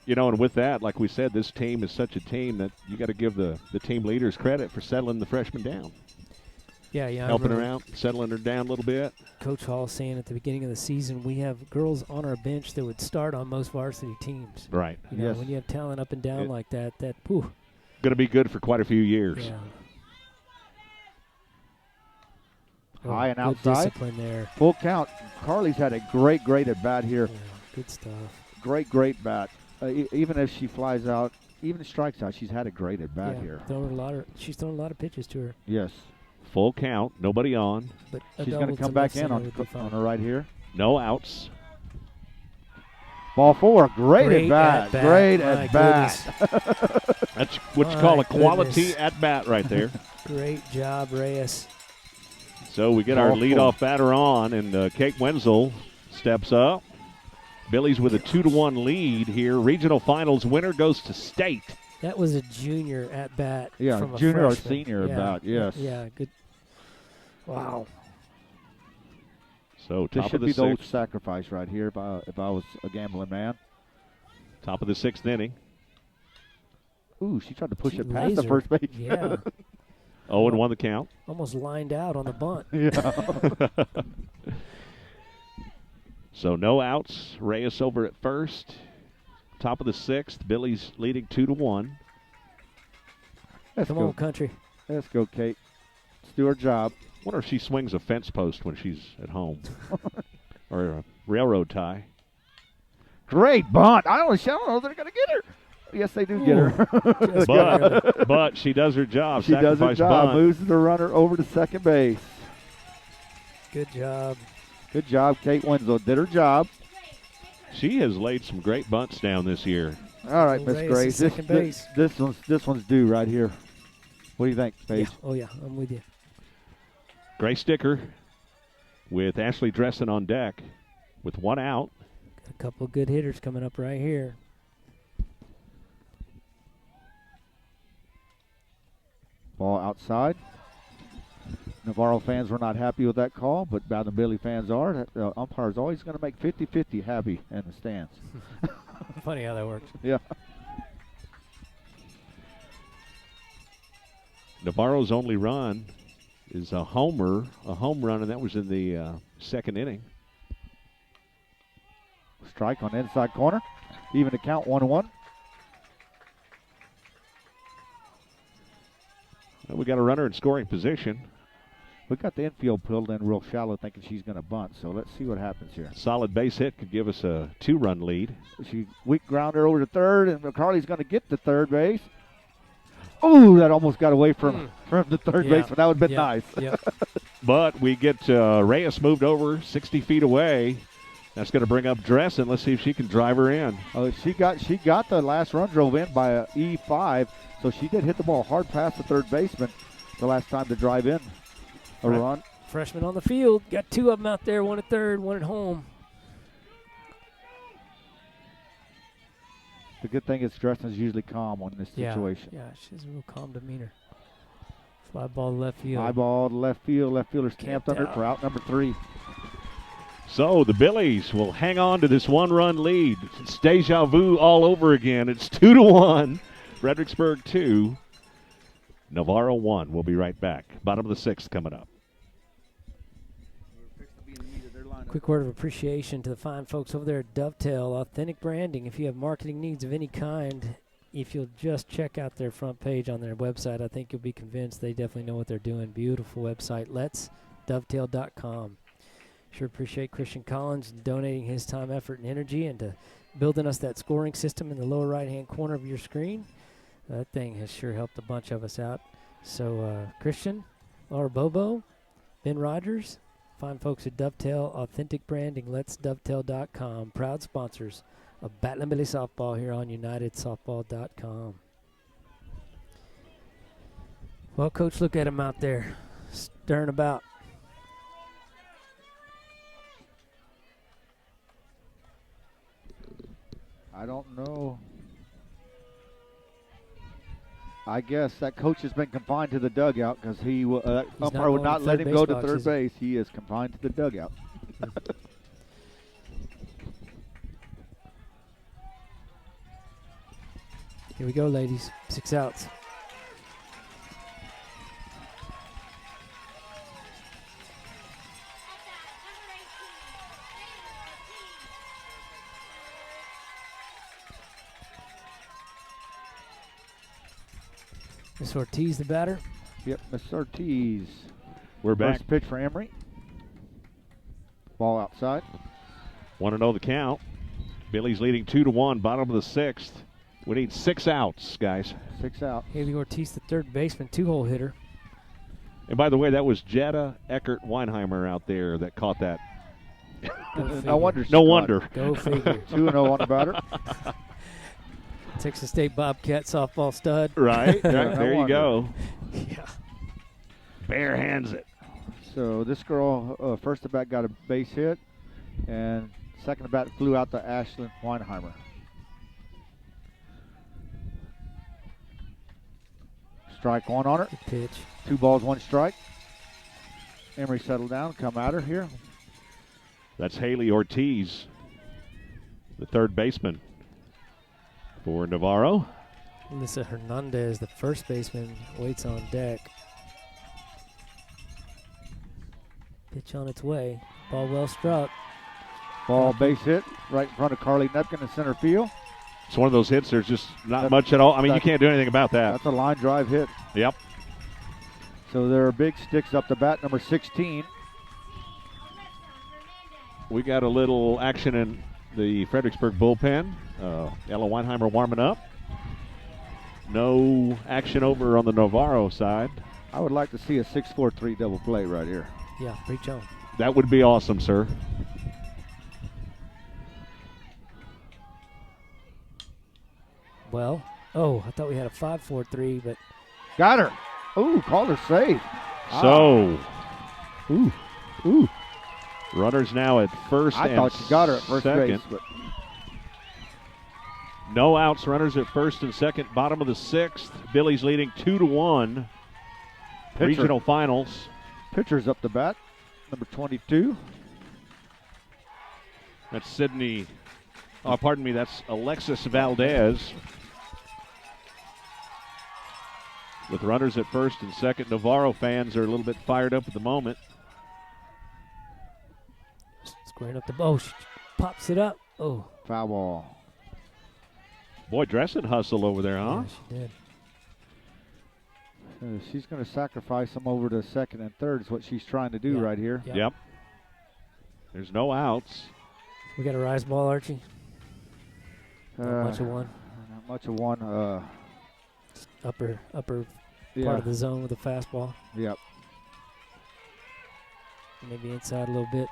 You know, and with that, like we said, this team is such a team that you got to give the team leaders credit for settling the freshman down. Yeah. I Helping her remember out, settling her down a little bit. Coach Hall saying at the beginning of the season, we have girls on our bench that would start on most varsity teams. Right. You know, Yes. when you have talent up and down like that, whew. Going to be good for quite a few years. Yeah. High and good outside. discipline there. Full count. Carly's had a great at bat here. Yeah, good stuff. Great bat. Even if she flies out, even strikes out, she's had a great at bat Yeah, here. she's thrown a lot of pitches to her. Yes. Full count, nobody on. But She's going to come back in on her right here. No outs. Ball 4. Great at bat. Great My at bat. That's what you call My a quality goodness. at bat right there. Great job, Reyes. So we get our Ball 4. leadoff batter on, and Kate Wenzel steps up. Billy's with a 2-1 lead here. Regional finals winner goes to state. That was a junior at bat. Yeah, from a junior or freshman. senior at bat, yes. Yeah, good. Wow. So This top should of be the the old sixth. sacrifice right here if I was a gambling man. Top of the 6th inning. Ooh, she tried to push She it past the lasered. first base. Yeah. 0-1 the count. Almost lined out on the bunt. Yeah. So no outs. Reyes over at first. Top of the 6th. Billy's leading 2-1. Let's Come go. on, country. Let's go, Kate. Let's do our job. Wonder if she swings a fence post when she's at home. Or a railroad tie. Great bunt. I don't know if they're going to get her. Yes, they do get her. Just barely. But she does her job. She does her Sacrifice job. bunt. Moves the runner over to second base. Good job. Good job, Kate Winslow. Did her job. She has laid some great bunts down this year. All right, Well, Miss Reyes Grace. is second base. This one's due right here. What do you think, Paige? Yeah. Oh, yeah. I'm with you. Gray sticker with Ashley Dressen on deck with 1 out. Got a couple of good hitters coming up right here. Ball outside. Navarro fans were not happy with that call, but Bowden Billy fans are. The umpire's always going to make 50-50 happy in the stands. Funny how that works. Yeah. Navarro's only run is a home run, and that was in the 2nd inning. Strike on the inside corner. Even to count 1-1. Well, we got a runner in scoring position. We got the infield pulled in real shallow, thinking she's going to bunt. So let's see what happens here. Solid base hit could give us a 2-run lead. She weak grounder over to third, and McCarley's going to get to third base. Ooh, that almost got away from the third Yeah. baseman. That would have been Yeah. nice. Yep. But we get Reyes moved over 60 feet away. That's going to bring up Dressen. Let's see if she can drive her in. She got the last run drove in by a E5, so she did hit the ball hard past the third baseman the last time to drive in a Right. run. Freshman on the field. Got 2 of them out there. 1 at third, 1 at home. The good thing is Dressen's usually calm on this Yeah. situation. Yeah, she has a real calm demeanor. Fly ball to left field. High ball to left field. Left fielder's camped Camped under out. for out number 3. So the Billies will hang on to this one-run lead. It's deja vu all over again. It's 2-1. Fredericksburg 2. Navarro 1. We'll be right back. Bottom of the sixth coming up. Quick word of appreciation to the fine folks over there at Dovetail Authentic Branding. If you have marketing needs of any kind, if you'll just check out their front page on their website, I think you'll be convinced they definitely know what they're doing. Beautiful website, letsdovetail.com. Sure appreciate Christian Collins donating his time, effort, and energy into building us that scoring system in the lower right-hand corner of your screen. That thing has sure helped a bunch of us out. So, Christian, Laura Bobo, Ben Rogers, fine folks at Dovetail Authentic Branding, letsdovetail.com, proud sponsors of Battling Billy Softball here on UnitedSoftball.com. Well, Coach, look at him out there, stirring about. I don't know. I guess that coach has been confined to the dugout because umpire would not let him go to third base. He is confined to the dugout. Here we go, ladies. 6 outs. Miss Ortiz, the batter. Yep, Miss Ortiz. We're back. First pitch for Emery. Ball outside. 1-0 the count. Billy's leading 2-1, bottom of the sixth. We need 6 outs, guys. 6 out. Haley Ortiz, the third baseman, 2-hole hitter. And by the way, that was Jetta Eckert Weinheimer out there that caught that. No wonder. No wonder. Go figure. 2-0 on the batter. Texas State Bobcat softball stud. Right. No There you wonder. go. Yeah. Bare hands it. So this girl, first at bat, got a base hit, and second at bat flew out to Ashlyn Weinheimer. Strike one on her. Good pitch. 2 balls, 1 strike. Emery settled down, come at her here. That's Haley Ortiz, the third baseman for Navarro. Alyssa Hernandez, the first baseman, waits on deck. Pitch on its way. Ball well struck. Ball base hit right in front of Carly Nepkin in center field. It's one of those hits, there's just not much at all. I mean, you can't do anything about that. That's a line drive hit. Yep. So there are big sticks up the bat, number 16. We got a little action in the Fredericksburg bullpen. Ella Weinheimer warming up. No action over on the Navarro side. I would like to see a 6-4-3 double play right here. Yeah, preach on. That would be awesome, sir. Well, oh, I thought we had a 5-4-3, but Got her. Ooh, called her safe. So, ooh. Runners now at first I and thought she got her at first second. base. But No outs, runners at first and second, bottom of the sixth. Billy's leading 2-1. Pitcher. Regional finals. pitcher's up the bat, number 22. That's Sydney. Oh, pardon me, that's Alexis Valdez. With runners at first and second, Navarro fans are a little bit fired up at the moment. Squaring up the bow. She pops it up. Oh. Foul ball. Boy, dressing hustle over there, huh? Yeah, she did. She's going to sacrifice them over to second and third is what she's trying to do Yeah. right here. Yep. Yep. There's no outs. We got a rise ball, Archie. Not much of one. Not much of one. Upper Yeah. part of the zone with a fastball. Yep. Maybe inside a little bit.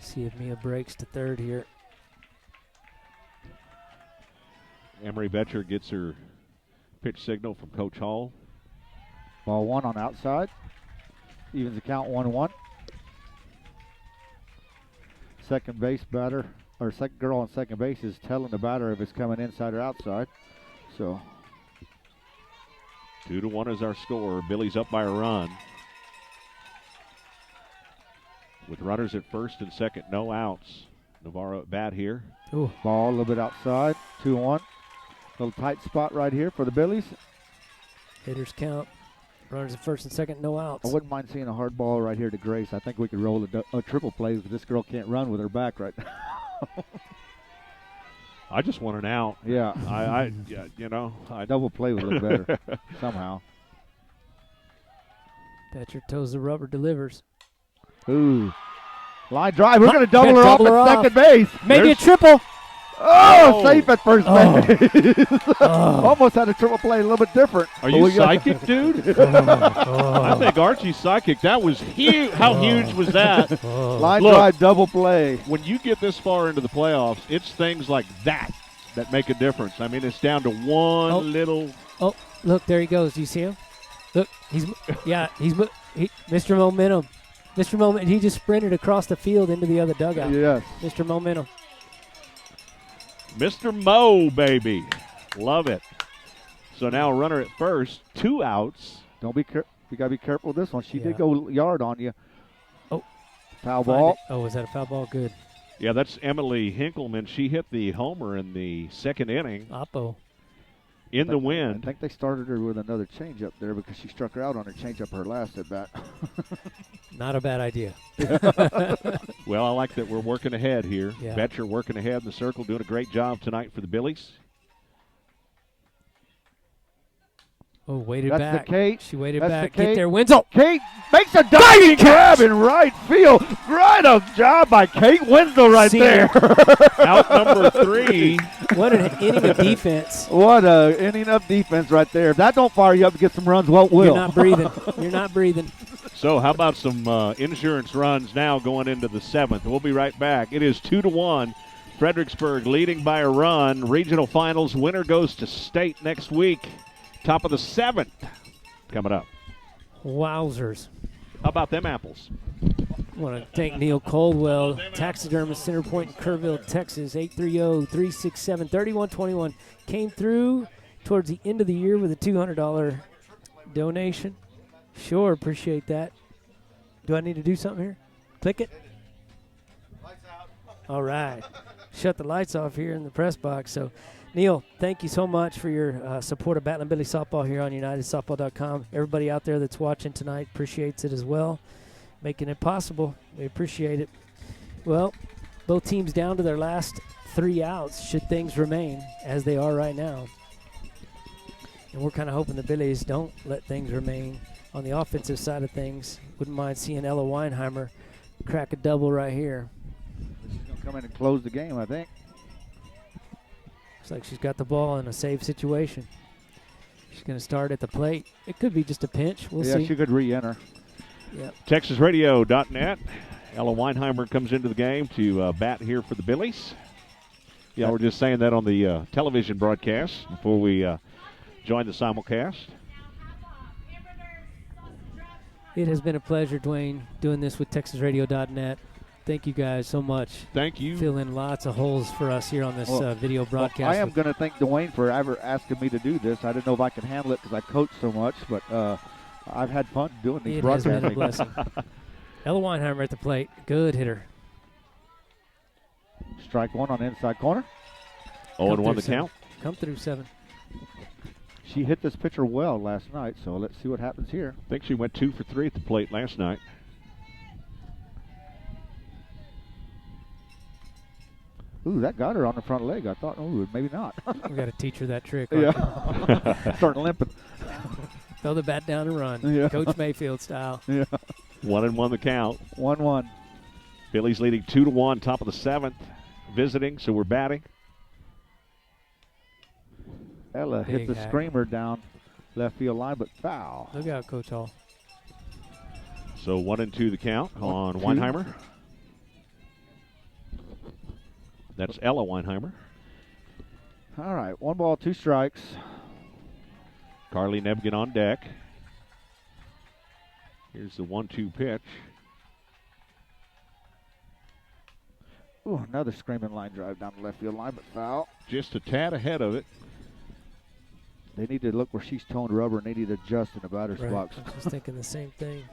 See if Mia breaks to third here. Emery Betcher gets her pitch signal from Coach Hall. Ball one on outside. Evens the count 1-1. Second base batter, or second girl on second base is telling the batter if it's coming inside or outside. So 2-1 is our score. Billy's up by a run. with runners at first and second, no outs. Navarro at bat here. Ooh. Ball a little bit outside, 2-1. Little tight spot right here for the Billies. Hitters count. Runners at first and second, no outs. I wouldn't mind seeing a hard ball right here to Grace. I think we could roll a triple play, but this girl can't run with her back right now. I just want an out. Yeah. I Double play would look better somehow. Betcher toes the rubber, delivers. Ooh. Line drive. We're going to double Gonna her off double her at off. second base. Maybe There's- a triple. Oh, safe at first Oh. base. Oh. Almost had a triple play, a little bit different. Are But you we got- psychic, dude? Oh. I think Archie's psychic. That was huge. How huge was that? Oh. Line Look. drive, double play. When you get this far into the playoffs, it's things like that that make a difference. I mean, it's down to one Oh. little. Oh, look, there he goes. Do you see him? Look, he's Mr. Momentum. Mr. Momentum, he just sprinted across the field into the other dugout. Yes. Mr. Momentum. Mr. Mo, baby. Love it. So now a runner at first, 2 outs. Don't be you got to be careful with this one. She Yeah. did go yard on you. Oh. Foul Find ball. it. Oh, was that a foul ball? Good. Yeah, that's Emily Hinkleman. She hit the homer in the second inning Oppo. in the I wind. think they started her with another changeup there because she struck her out on her changeup her last at bat. Not a bad idea. Well, I like that we're working ahead here. Yeah. Betcher working ahead in the circle, doing a great job tonight for the Billies. Oh, waited That's back. the Kate. She waited That's back. the Kate. Get there, Wenzel. Kate makes a diving grab in right field. Right a job by Kate Winslow right See there. Out number 3. What an inning of defense. What a inning of defense right there. If that don't fire you up to get some runs, what will? You're not breathing. You're not breathing. So how about some insurance runs now going into the 7th? We'll be right back. It is 2-1. Fredericksburg leading by a run. Regional finals. Winner goes to state next week. Top of the 7th coming up. Wowzers. How about them apples? I want to thank Neil Coldwell, taxidermist, Center Point in Kerrville, Texas, 830-367-3121. Came through towards the end of the year with a $200 donation. Sure, appreciate that. Do I need to do something here? Click it? Lights out. All right. Shut the lights off here in the press box. So, Neil, thank you so much for your support of Battling Billy Softball here on UnitedSoftball.com. Everybody out there that's watching tonight appreciates it as well, making it possible. We appreciate it. Well, both teams down to their last 3 outs should things remain as they are right now. And we're kind of hoping the Billies don't let things remain on the offensive side of things. Wouldn't mind seeing Ella Weinheimer crack a double right here. She's going to come in and close the game, I think. Looks like she's got the ball in a save situation. She's going to start at the plate. It could be just a pinch. We'll Yeah, see. she could re-enter. Yep. TexasRadio.net. Ella Weinheimer comes into the game to bat here for the Billies. Yeah, we're just saying that on the television broadcast before we join the simulcast. It has been a pleasure, Dwayne, doing this with TexasRadio.net. Thank you guys so much. Thank you. Fill in lots of holes for us here on this video broadcast. Well, I am going to thank Dwayne for ever asking me to do this. I didn't know if I could handle it because I coach so much, but I've had fun doing these It has been a broadcasts. blessing. Ella Weinheimer at the plate. Good hitter. Strike one on the inside corner. 0-1 the count. Come through 7. She hit this pitcher well last night, so let's see what happens here. I think she went 2 for 3 at the plate last night. Ooh, that got her on the front leg. I thought, ooh, maybe not. We got to teach her that trick. Yeah. Starting limping. Throw the bat down and run. Yeah. Coach Mayfield style. Yeah. 1-1 the count. 1-1. Billy's leading 2-1, top of the 7th, visiting, so we're batting. Ella hit Big the hack. screamer down left field line, but foul. Look out, Coach Hall. So 1-2 the count on 1-2. Weinheimer. That's Ella Weinheimer. All right, 1 ball, 2 strikes. Carly Nebgen on deck. Here's the 1-2 pitch. Ooh, another screaming line drive down the left field line, but foul. Just a tad ahead of it. They need to look where she's toned rubber, and they need to adjust in the batter's Right. box. I was just thinking the same thing.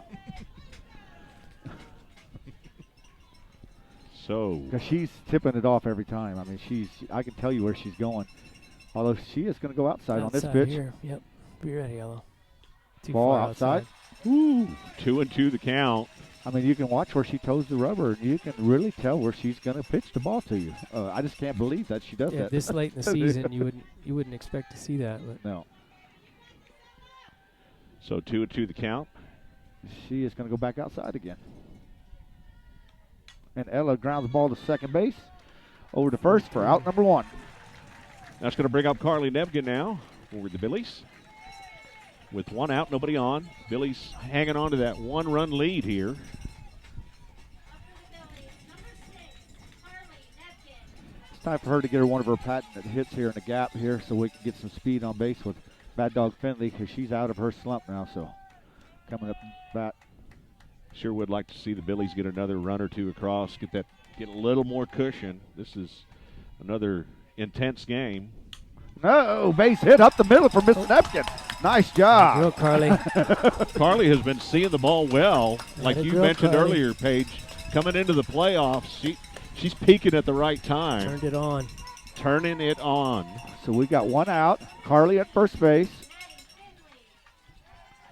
So Because she's tipping it off every time. I mean, I can tell you where she's going. Although she is going to go outside on this pitch. Here. Yep. Be ready, Yellow. Too Ball far outside. Ooh, 2-2 the count. I mean, you can watch where she toes the rubber, and you can really tell where she's going to pitch the ball to you. I just can't believe that she does Yeah, that. this late in the season, you wouldn't expect to see that. But No. So 2-2 the count. She is going to go back outside again. And Ella grounds the ball to second base. Over to first for out number 1. That's going to bring up Carly Nebgen now for the Billies. With 1 out, nobody on. Billies hanging on to that 1-run lead here. It's time for her to get her one of her patented hits here in the gap here so we can get some speed on base with Bad Dog Finley because she's out of her slump now. So coming up bat. Sure would like to see the Billies get another run or two across, get a little more cushion. This is another intense game. No, base hit up the middle for Miss Nepkin. Nice job. Real Carly. Carly has been seeing the ball well, like Let it you go, mentioned Carly. earlier, Paige. Coming into the playoffs, she's peaking at the right time. Turned it on. Turning it on. So we got 1 out. Carly at first base.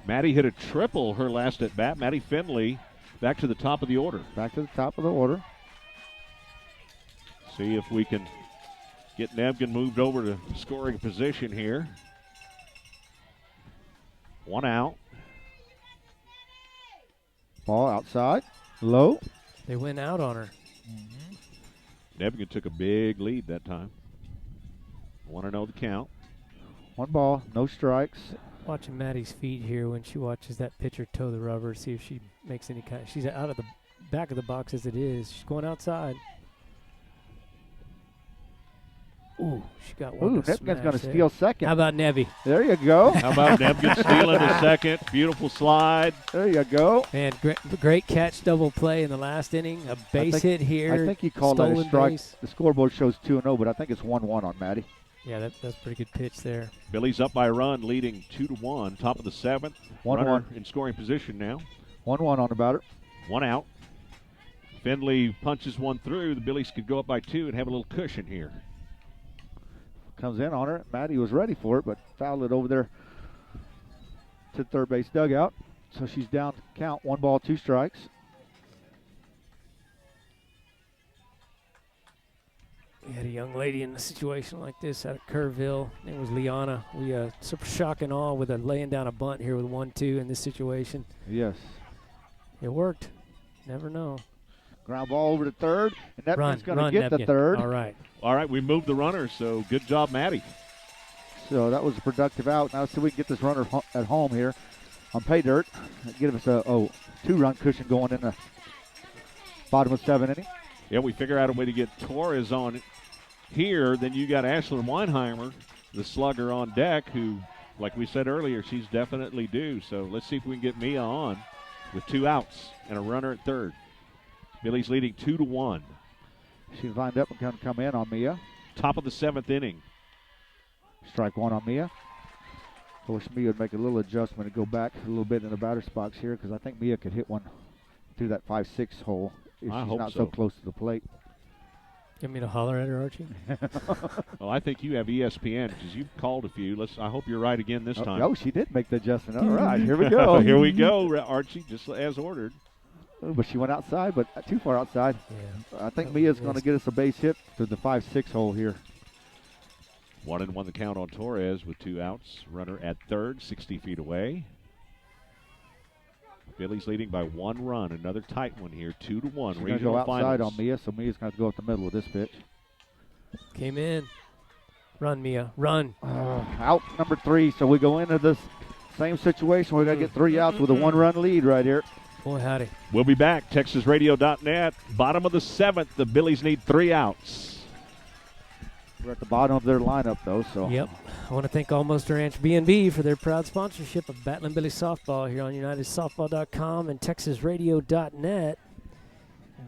Maddie hit a triple her last at bat. Maddie Finley back to the top of the order. Back to the top of the order. See if we can get Nebgen moved over to scoring position here. 1 out. Ball outside. Low. They went out on her. Nebgen took a big lead that time. 1-0 the count. 1 ball, no strikes. Watching Maddie's feet here when she watches that pitcher toe the rubber, see if she makes any kind. She's out of the back of the box as it is. She's going outside. Ooh, she got one. Ooh, to Nepkin's smash going to there. steal second. How about Nevi? There you go. How about Nebgen stealing the second? Beautiful slide. There you go. And great catch, double play in the last inning. A base hit here. I think he called that a stolen strike. base. The scoreboard shows 2-0, but I think it's 1-1 on Maddie. Yeah, that's a pretty good pitch there. Billy's up by a run, leading 2-1. Top of the 7th. 1-1. Runner in scoring position now. 1-1 on the batter. 1 out. Finley punches one through. The Billies could go up by 2 and have a little cushion here. Comes in on her. Maddie was ready for it, but fouled it over there to third base dugout. So she's down to count. 1 ball, 2 strikes. We had a young lady in a situation like this out of Kerrville. Her name was Liana. We super shock and awe with laying down a bunt here with 1-2 in this situation. Yes. It worked. Never know. Ground ball over to third, and Nepkin's going to Run, get the Nepkin. third. All right. All right, we moved the runner, so good job, Maddie. So that was a productive out. Now let's see if we can get this runner at home here on pay dirt. Give us a 2-run cushion going in the bottom of 7 inning. Yeah, we figure out a way to get Torres on here. Then you got Ashlyn Weinheimer, the slugger, on deck, who, like we said earlier, she's definitely due. So let's see if we can get Mia on with 2 outs and a runner at third. Billy's leading 2-1. She's lined up and going to come in on Mia. Top of the 7th inning. Strike 1 on Mia. I wish Mia would make a little adjustment and go back a little bit in the batter's box here because I think Mia could hit one through that 5-6 hole if I she's hope not so. so close to the plate. You want me to holler at her, Archie? Well, I think you have ESPN because you've called a few. I hope you're right again this time. Oh, she did make the adjustment. All right, here we go. Here we go, Archie, just as ordered. But she went outside, but too far outside. Yeah. I think Mia's going to get us a base hit through the 5-6 hole here. 1-1 the count on Torres with 2 outs. Runner at third, 60 feet away. Billy's leading by 1 run. Another tight one here, 2-1. She's going to Regional go outside finals. on Mia, so Mia's going to go up the middle with this pitch. Came in. Run, Mia. Run. Out number 3, so we go into this same situation. We're going to get 3 outs with a 1-run lead right here. Boy, howdy. We'll be back. TexasRadio.net. Bottom of the 7th. The Billies need 3 outs. We're at the bottom of their lineup, though. So Yep. I want to thank Almost Ranch B&B for their proud sponsorship of Battling Billy Softball here on UnitedSoftball.com and TexasRadio.net.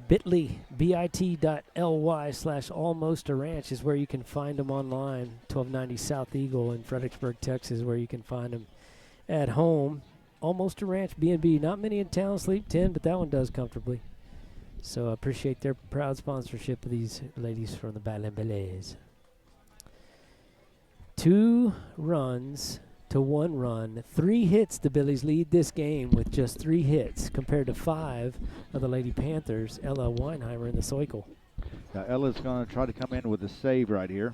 Bit.ly, bit.ly/almostaranch is where you can find them online. 1290 South Eagle in Fredericksburg, Texas, where you can find them at home. Almost a Ranch B&B. Not many in town sleep 10, but that one does comfortably. So I appreciate their proud sponsorship of these ladies from the Battling Billets. 2 runs to 1 run. 3 hits, the Billies lead this game with just 3 hits compared to 5 of the Lady Panthers. Ella Weinheimer in the Soikel. Now Ella's going to try to come in with a save right here.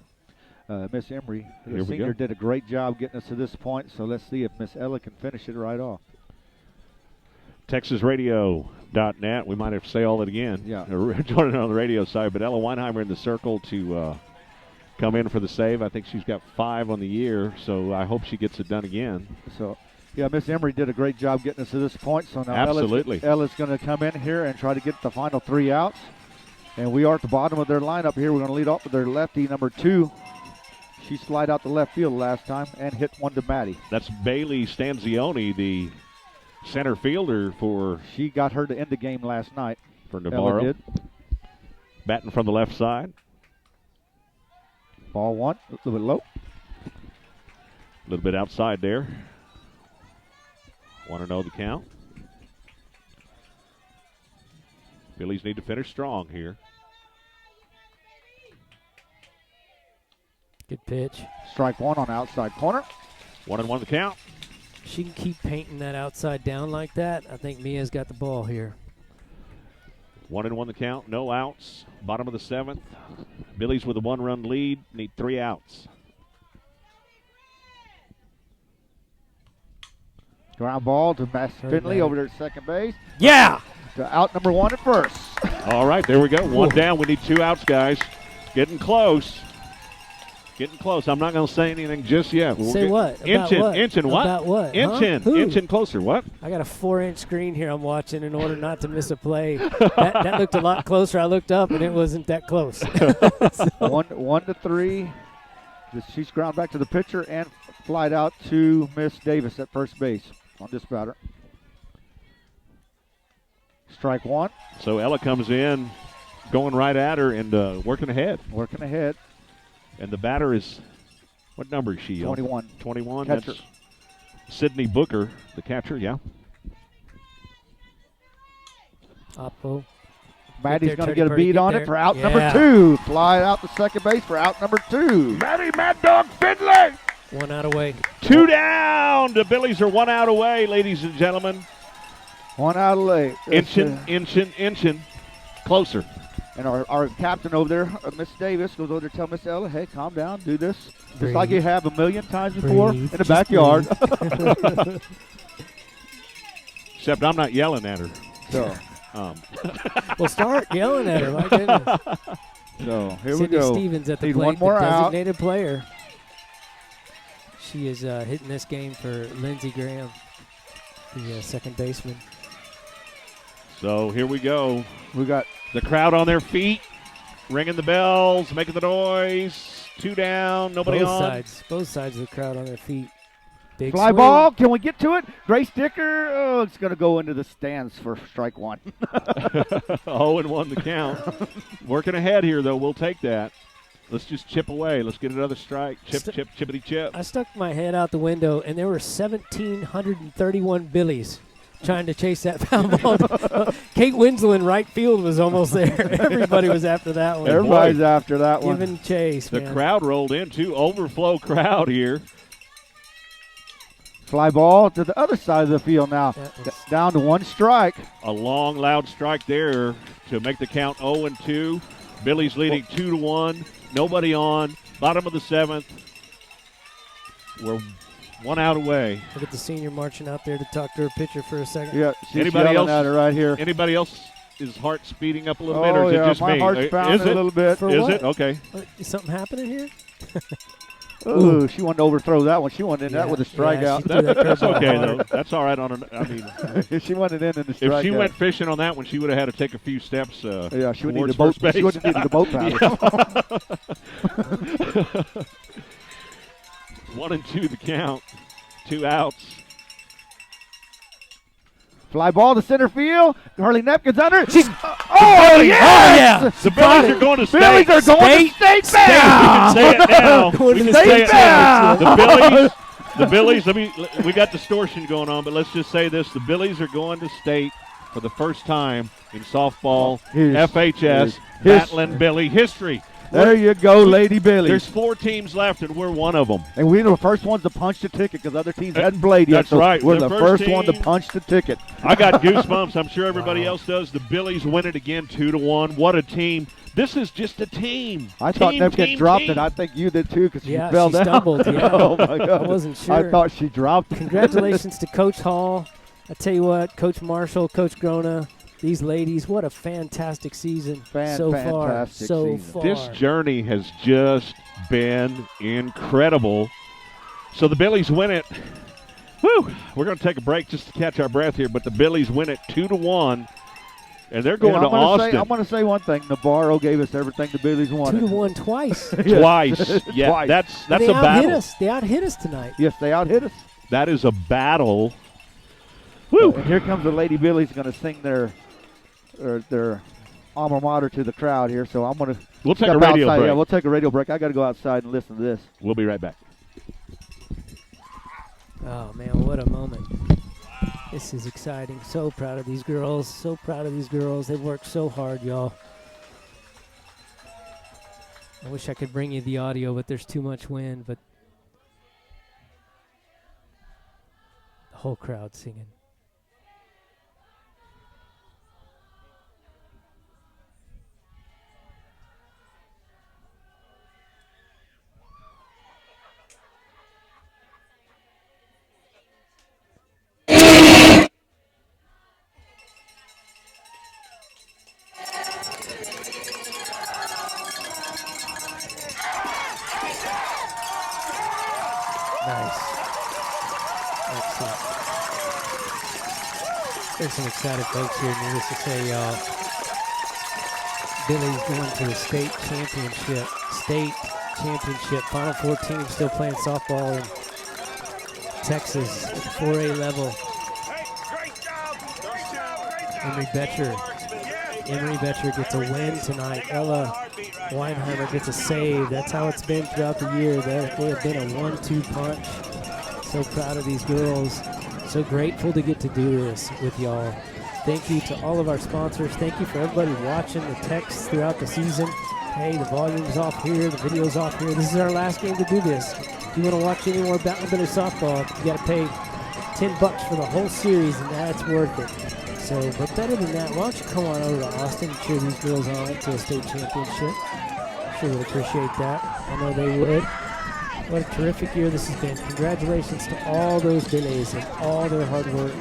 Miss Emery, Here the we senior, go. did a great job getting us to this point, so let's see if Miss Ella can finish it right off. TexasRadio.net. We might have to say all that again. Yeah. Joining on the radio side, but Ella Weinheimer in the circle to come in for the save. I think she's got 5 on the year, so I hope she gets it done again. So, yeah, Miss Emery did a great job getting us to this point. So now Absolutely. Ella's going to come in here and try to get the final 3 outs. And we are at the bottom of their lineup here. We're going to lead off with their lefty, number 2. She slid out the left field last time and hit one to Maddie. That's Bailey Stanzioni, the center fielder for She got her to end the game last night. Navarro. Ella did. Batting from the left side. Ball 1, a little bit low. A little bit outside there. Want to know the count. Billies need to finish strong here. Good pitch. Strike 1 on outside corner. 1-1 the count. She can keep painting that outside down like that. I think Mia's got the ball here. 1-1 the count. No outs. Bottom of the 7th. Billies with a 1-run lead. Need 3 outs. Ground ball to Mass Finley over there at second base. Yeah! To out number 1 at first. All right, there we go. 1 down. We need 2 outs, guys. Getting close. Getting close. I'm not going to say anything just yet. Say what? About Inching. what? Inching what? About what? Huh? Inching. Who? Inching closer. What? I got a 4-inch screen here I'm watching in order not to miss a play. that looked a lot closer. I looked up, and it wasn't that close. 1 to 3. She's ground back to the pitcher and flied out to Miss Davis at first base on this batter. Strike 1. So Ella comes in, going right at her and working ahead. Working ahead. And the batter is, what number is she? 21. 21. Catcher. That's Sydney Booker, the catcher, yeah. Oppo. Maddie's there, going to Teddy get a Purdy, beat get on there. it for out Yeah. number 2. Fly out to second base for out number 2. Maddie Mad Dog Finley! 1 out away. 2 down. The Billies are 1 out away, ladies and gentlemen. 1 out of late. Inching. Closer. And our captain over there, Miss Davis, goes over to tell Miss Ella, hey, calm down, do this. Just Breathe. like you have a million times before Breathe. in the Just backyard. Except I'm not yelling at her. So, Well, start yelling at her. My goodness. here we Cindy go. Stevens at the Need plate, one more the out. designated player. She is hitting this game for Lindsey Graham, the second baseman. So here we go. We got The crowd on their feet, ringing the bells, making the noise. 2 down, nobody Both on. sides of the crowd on their feet. Big fly swing. ball. Can we get to it? Grace Dicker. Oh, it's going to go into the stands for strike 1. 0-1 the count. Working ahead here, though. We'll take that. Let's just chip away. Let's get another strike. Chippity chip. I stuck my head out the window, and there were 1,731 Billies trying to chase that foul ball. Kate Winslow in right field was almost there. Everybody was after that one. Everybody's after that one. Giving chase, The man. crowd rolled in, too. Overflow crowd here. Fly ball to the other side of the field now. That was- Down to 1 strike. A long, loud strike there to make the count 0-2. Billy's leading 2-1. Nobody on. Bottom of the 7th. We're 1 out away. Look at the senior marching out there to talk to her pitcher for a second. Yeah, she's Anybody yelling else? at her right here. Anybody else? Is heart speeding up a little bit, or Oh, is it yeah, just my me? heart's pounding Is a it? little bit. For Is what? it? Okay. Is something happening here? Ooh, she wanted to overthrow that one. She wanted in that Yeah, with a yeah, strikeout. she threw that That's curveball okay, hard. though. That's all right. She wanted in the if strikeout. she went fishing on that one, she would have had to take a few steps yeah, she would need towards a boat. first base. She would have needed a boat paddle. 1-2 the count. 2 outs. Fly ball to center field. Harley Nepkin's under it. She's oh, yes! The Billies are going to state. Billies are going to state We can bound. say it now. Going We to can state say it now. bound. The Billies, we got distortion going on, but let's just say this. The Billies are going to state for the first time in softball Here's FHS history. Battling Billy history. There you go, Lady Billy. There's 4 teams left, and we're one of them. And we were the first ones to punch the ticket because other teams hadn't played yet. That's so right. We're The the first first one to team- punch the ticket. I got goosebumps. I'm sure everybody else does. The Billies win it again 2-1. What a team. This is just a team. I thought Team, Nepkin team, dropped team. it. I think you did too because Yeah, she fell she down. stumbled, yeah. Oh, my God. I wasn't sure. I thought she dropped it. Congratulations to Coach Hall. I tell you what, Coach Marshall, Coach Grona, these ladies, what a fantastic season so far. Fantastic So season. far. This journey has just been incredible. So the Billies win it. Whew. We're going to take a break just to catch our breath here, but the Billies win it 2-1, and they're going And to Austin I'm going to say one thing. Navarro gave us everything the Billies wanted. 2-1 twice. twice. Yeah, Twice. that's they a out-hit battle. us. They out-hit us tonight. Yes, they out-hit us. That is a battle. Woo. And here comes the Lady Billies going to sing their alma mater to the crowd here. So I'm going to We'll take a step radio outside. break. Yeah, we'll take a radio break. I got to go outside and listen to this. We'll be right back. Oh, man, what a moment. This is exciting. So proud of these girls. So proud of these girls. They've worked so hard, y'all. I wish I could bring you the audio, but there's too much wind. But the whole crowd singing. Nice. Excellent. There's some excited folks here. Needless to say, y'all. Billy's going to the state championship. Final 4 teams still playing softball in Texas at the 4A level. Emery Betcher gets a win tonight. Ella Weinheimer gets a save. That's how it's been throughout the year. They have been a 1-2 punch. So proud of these girls. So grateful to get to do this with y'all. Thank you to all of our sponsors. Thank you for everybody watching the texts throughout the season. Hey, the volume's off here. The video's off here. This is our last game to do this. If you want to watch any more Battling Billy softball, you got to pay $10 for the whole series, and that's worth it. So, but better than that, why don't you come on over to Austin and cheer these girls on to a state championship? Sure would appreciate that. I know they would. What a terrific year this has been. Congratulations to all those Billies and all their hard work.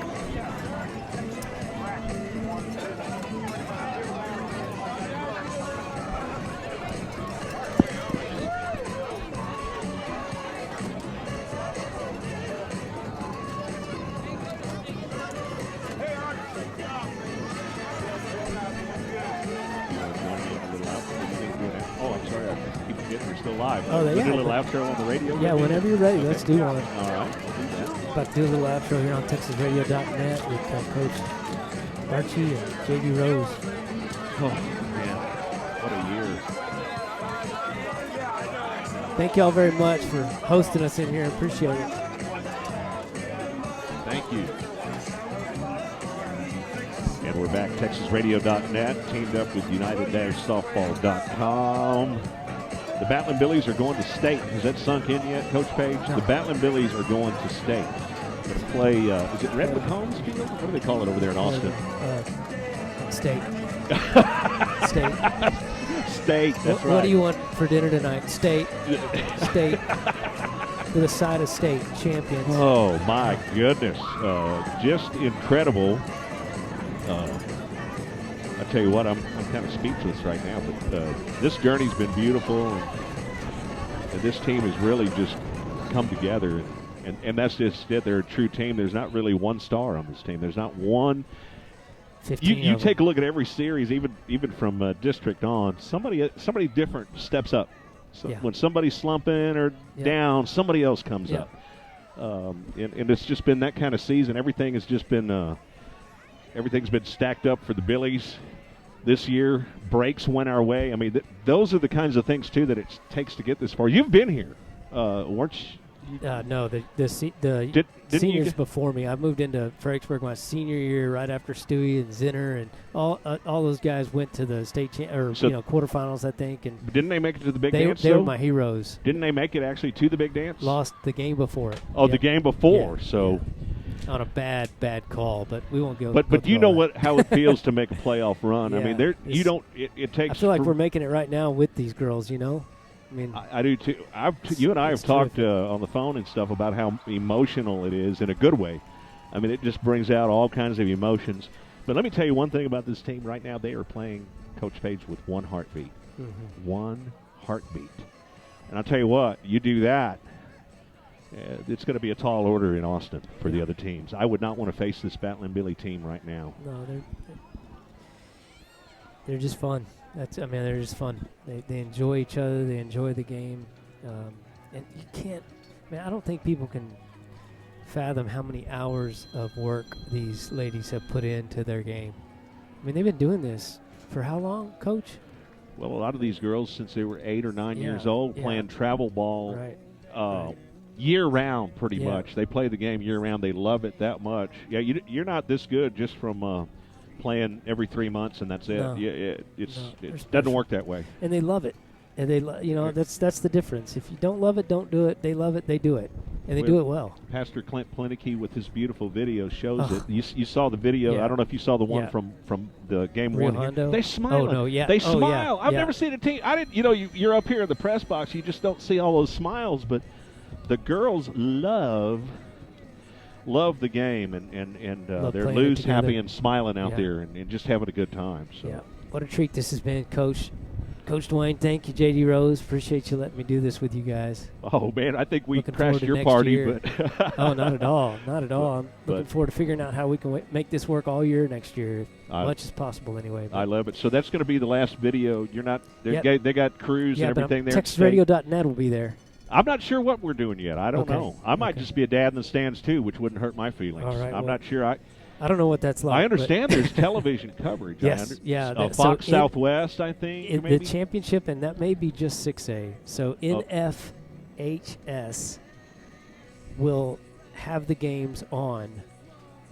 Oh, I'm sorry. I keep forgetting we're still live. Oh, We'll yeah, do a little but- outro on the radio. Yeah, whenever you're ready, let's do one. All right. We'll do that. About to do a little outro here on TexasRadio.net with Coach Archie and JD Rose. Oh, man. What a year. Thank y'all very much for hosting us in here. Appreciate it. Thank you. And we're back. TexasRadio.net teamed up with United-Softball.com. The Battling Billies are going to state. Has that sunk in yet, Coach Page? No. The Battling Billies are going to state. Going to play, is it Red Lacombs Field? What do they call it over there in Austin? State. State. State, that's right. What do you want for dinner tonight? State. State. With a side of state. Champions. Oh, my goodness. Just incredible. I tell you what, I'm kind of speechless right now, but this journey's been beautiful, and this team has really just come together, and that's just it. They're a true team. There's not really one star on this team. There's not one. 15 You of take a them. look at every series, even from district on. Somebody different steps up. So Yeah. when somebody's slumping or Yeah. down, somebody else comes Yeah. up. And it's just been that kind of season. Everything has just been everything's been stacked up for the Billies this year. Breaks went our way. I mean, those are the kinds of things too that it takes to get this far. You've been here, weren't you? No, the Didn't you seniors get- before me. I moved into Fredericksburg my senior year, right after Stewie and Zinner, and all those guys went to the state quarterfinals, I think, and Didn't they make it to the big they dance? were though? my heroes. Didn't they make it actually to the big dance? Lost the game before it. Oh, Yeah. the game before. Yeah, So, yeah. On a bad call, but we won't go. but go you through know all that. how it feels to make a playoff run. I Yeah, mean, there you it's- don't. It takes. I feel like for- we're making it right now with these girls. I mean, I do too. You and I have It's talked terrific. on the phone and stuff about how emotional it is in a good way. I mean, it just brings out all kinds of emotions. But let me tell you one thing about this team right now. They are playing Coach Page with one heartbeat. One heartbeat. And I'll tell you what, you do that, it's going to be a tall order in Austin for the other teams. I would not want to face this Battling Billy team right now. no, they're just fun. They're just fun. They enjoy each other. They enjoy the game, and you can't. I don't think people can fathom how many hours of work these ladies have put into their game. I mean, they've been doing this for how long, Coach? Well, a lot of these girls, since they were 8 or 9 years Yeah, old, yeah. playing travel ball Right. right. Year-round pretty Yeah. much. They play the game year-round. They love it that much. Yeah, you're not this good just from playing every 3 months and that's it. No. Yeah, No, they're it doesn't special. work that way. And they love it. And that's the difference. If you don't love it, don't do it. They love it, they do it. And they do it well. Pastor Clint Plinicky with his beautiful video shows Oh. it. You saw the video. Yeah. I don't know if you saw the one Yeah. from the game Rio one. Here. Hondo? They smile. Oh, no, yeah. They Oh, yeah, smile. I've yeah. never seen a team. I didn't. You're up here in the press box. You just don't see all those smiles. But the girls love the game, and Love they're playing it loose, together. happy, and smiling out Yeah. there, and just having a good time. So. Yeah. What a treat this has been, Coach. Coach Dwayne, thank you, JD Rose. Appreciate you letting me do this with you guys. Oh man, I think we Looking crashed forward to your next party, year. but Oh, not at all. Not at all. I'm looking but- forward to figuring out how we can make this work all year next year, as I- much as possible anyway. I love it. So that's going to be the last video. You're not. Yep. They got crews yeah, and but everything there. at state. TexasRadio.net will be there. I'm not sure what we're doing yet. I don't Okay. know. I might Okay. just be a dad in the stands too, which wouldn't hurt my feelings. All right, I'm well, not sure. I don't know what that's like. I but understand there's television coverage. Yes, yeah, that- so Fox in- Southwest, I think. the maybe. championship, and that may be just 6A. So Oh. NFHS will have the games on,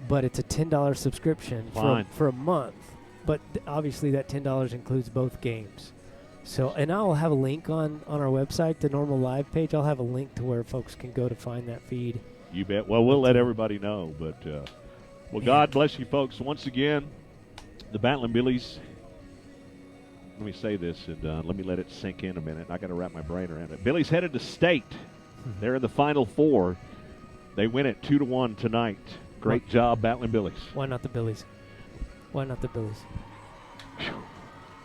but it's a $10 subscription Fine. for a month. But obviously that $10 includes both games. So, and I'll have a link on our website, the normal live page. I'll have a link to where folks can go to find that feed. You bet. Well, we'll let everybody know. But God bless you, folks. Once again, the Battling Billies. Let me say this, and let me let it sink in a minute. I got to wrap my brain around it. Billy's headed to state. They're in the Final Four. They win it 2-1 tonight. Great job, Battling Billies. Why not the Billies? Why not the Billies?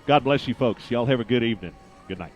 God bless you, folks. Y'all have a good evening. Good night.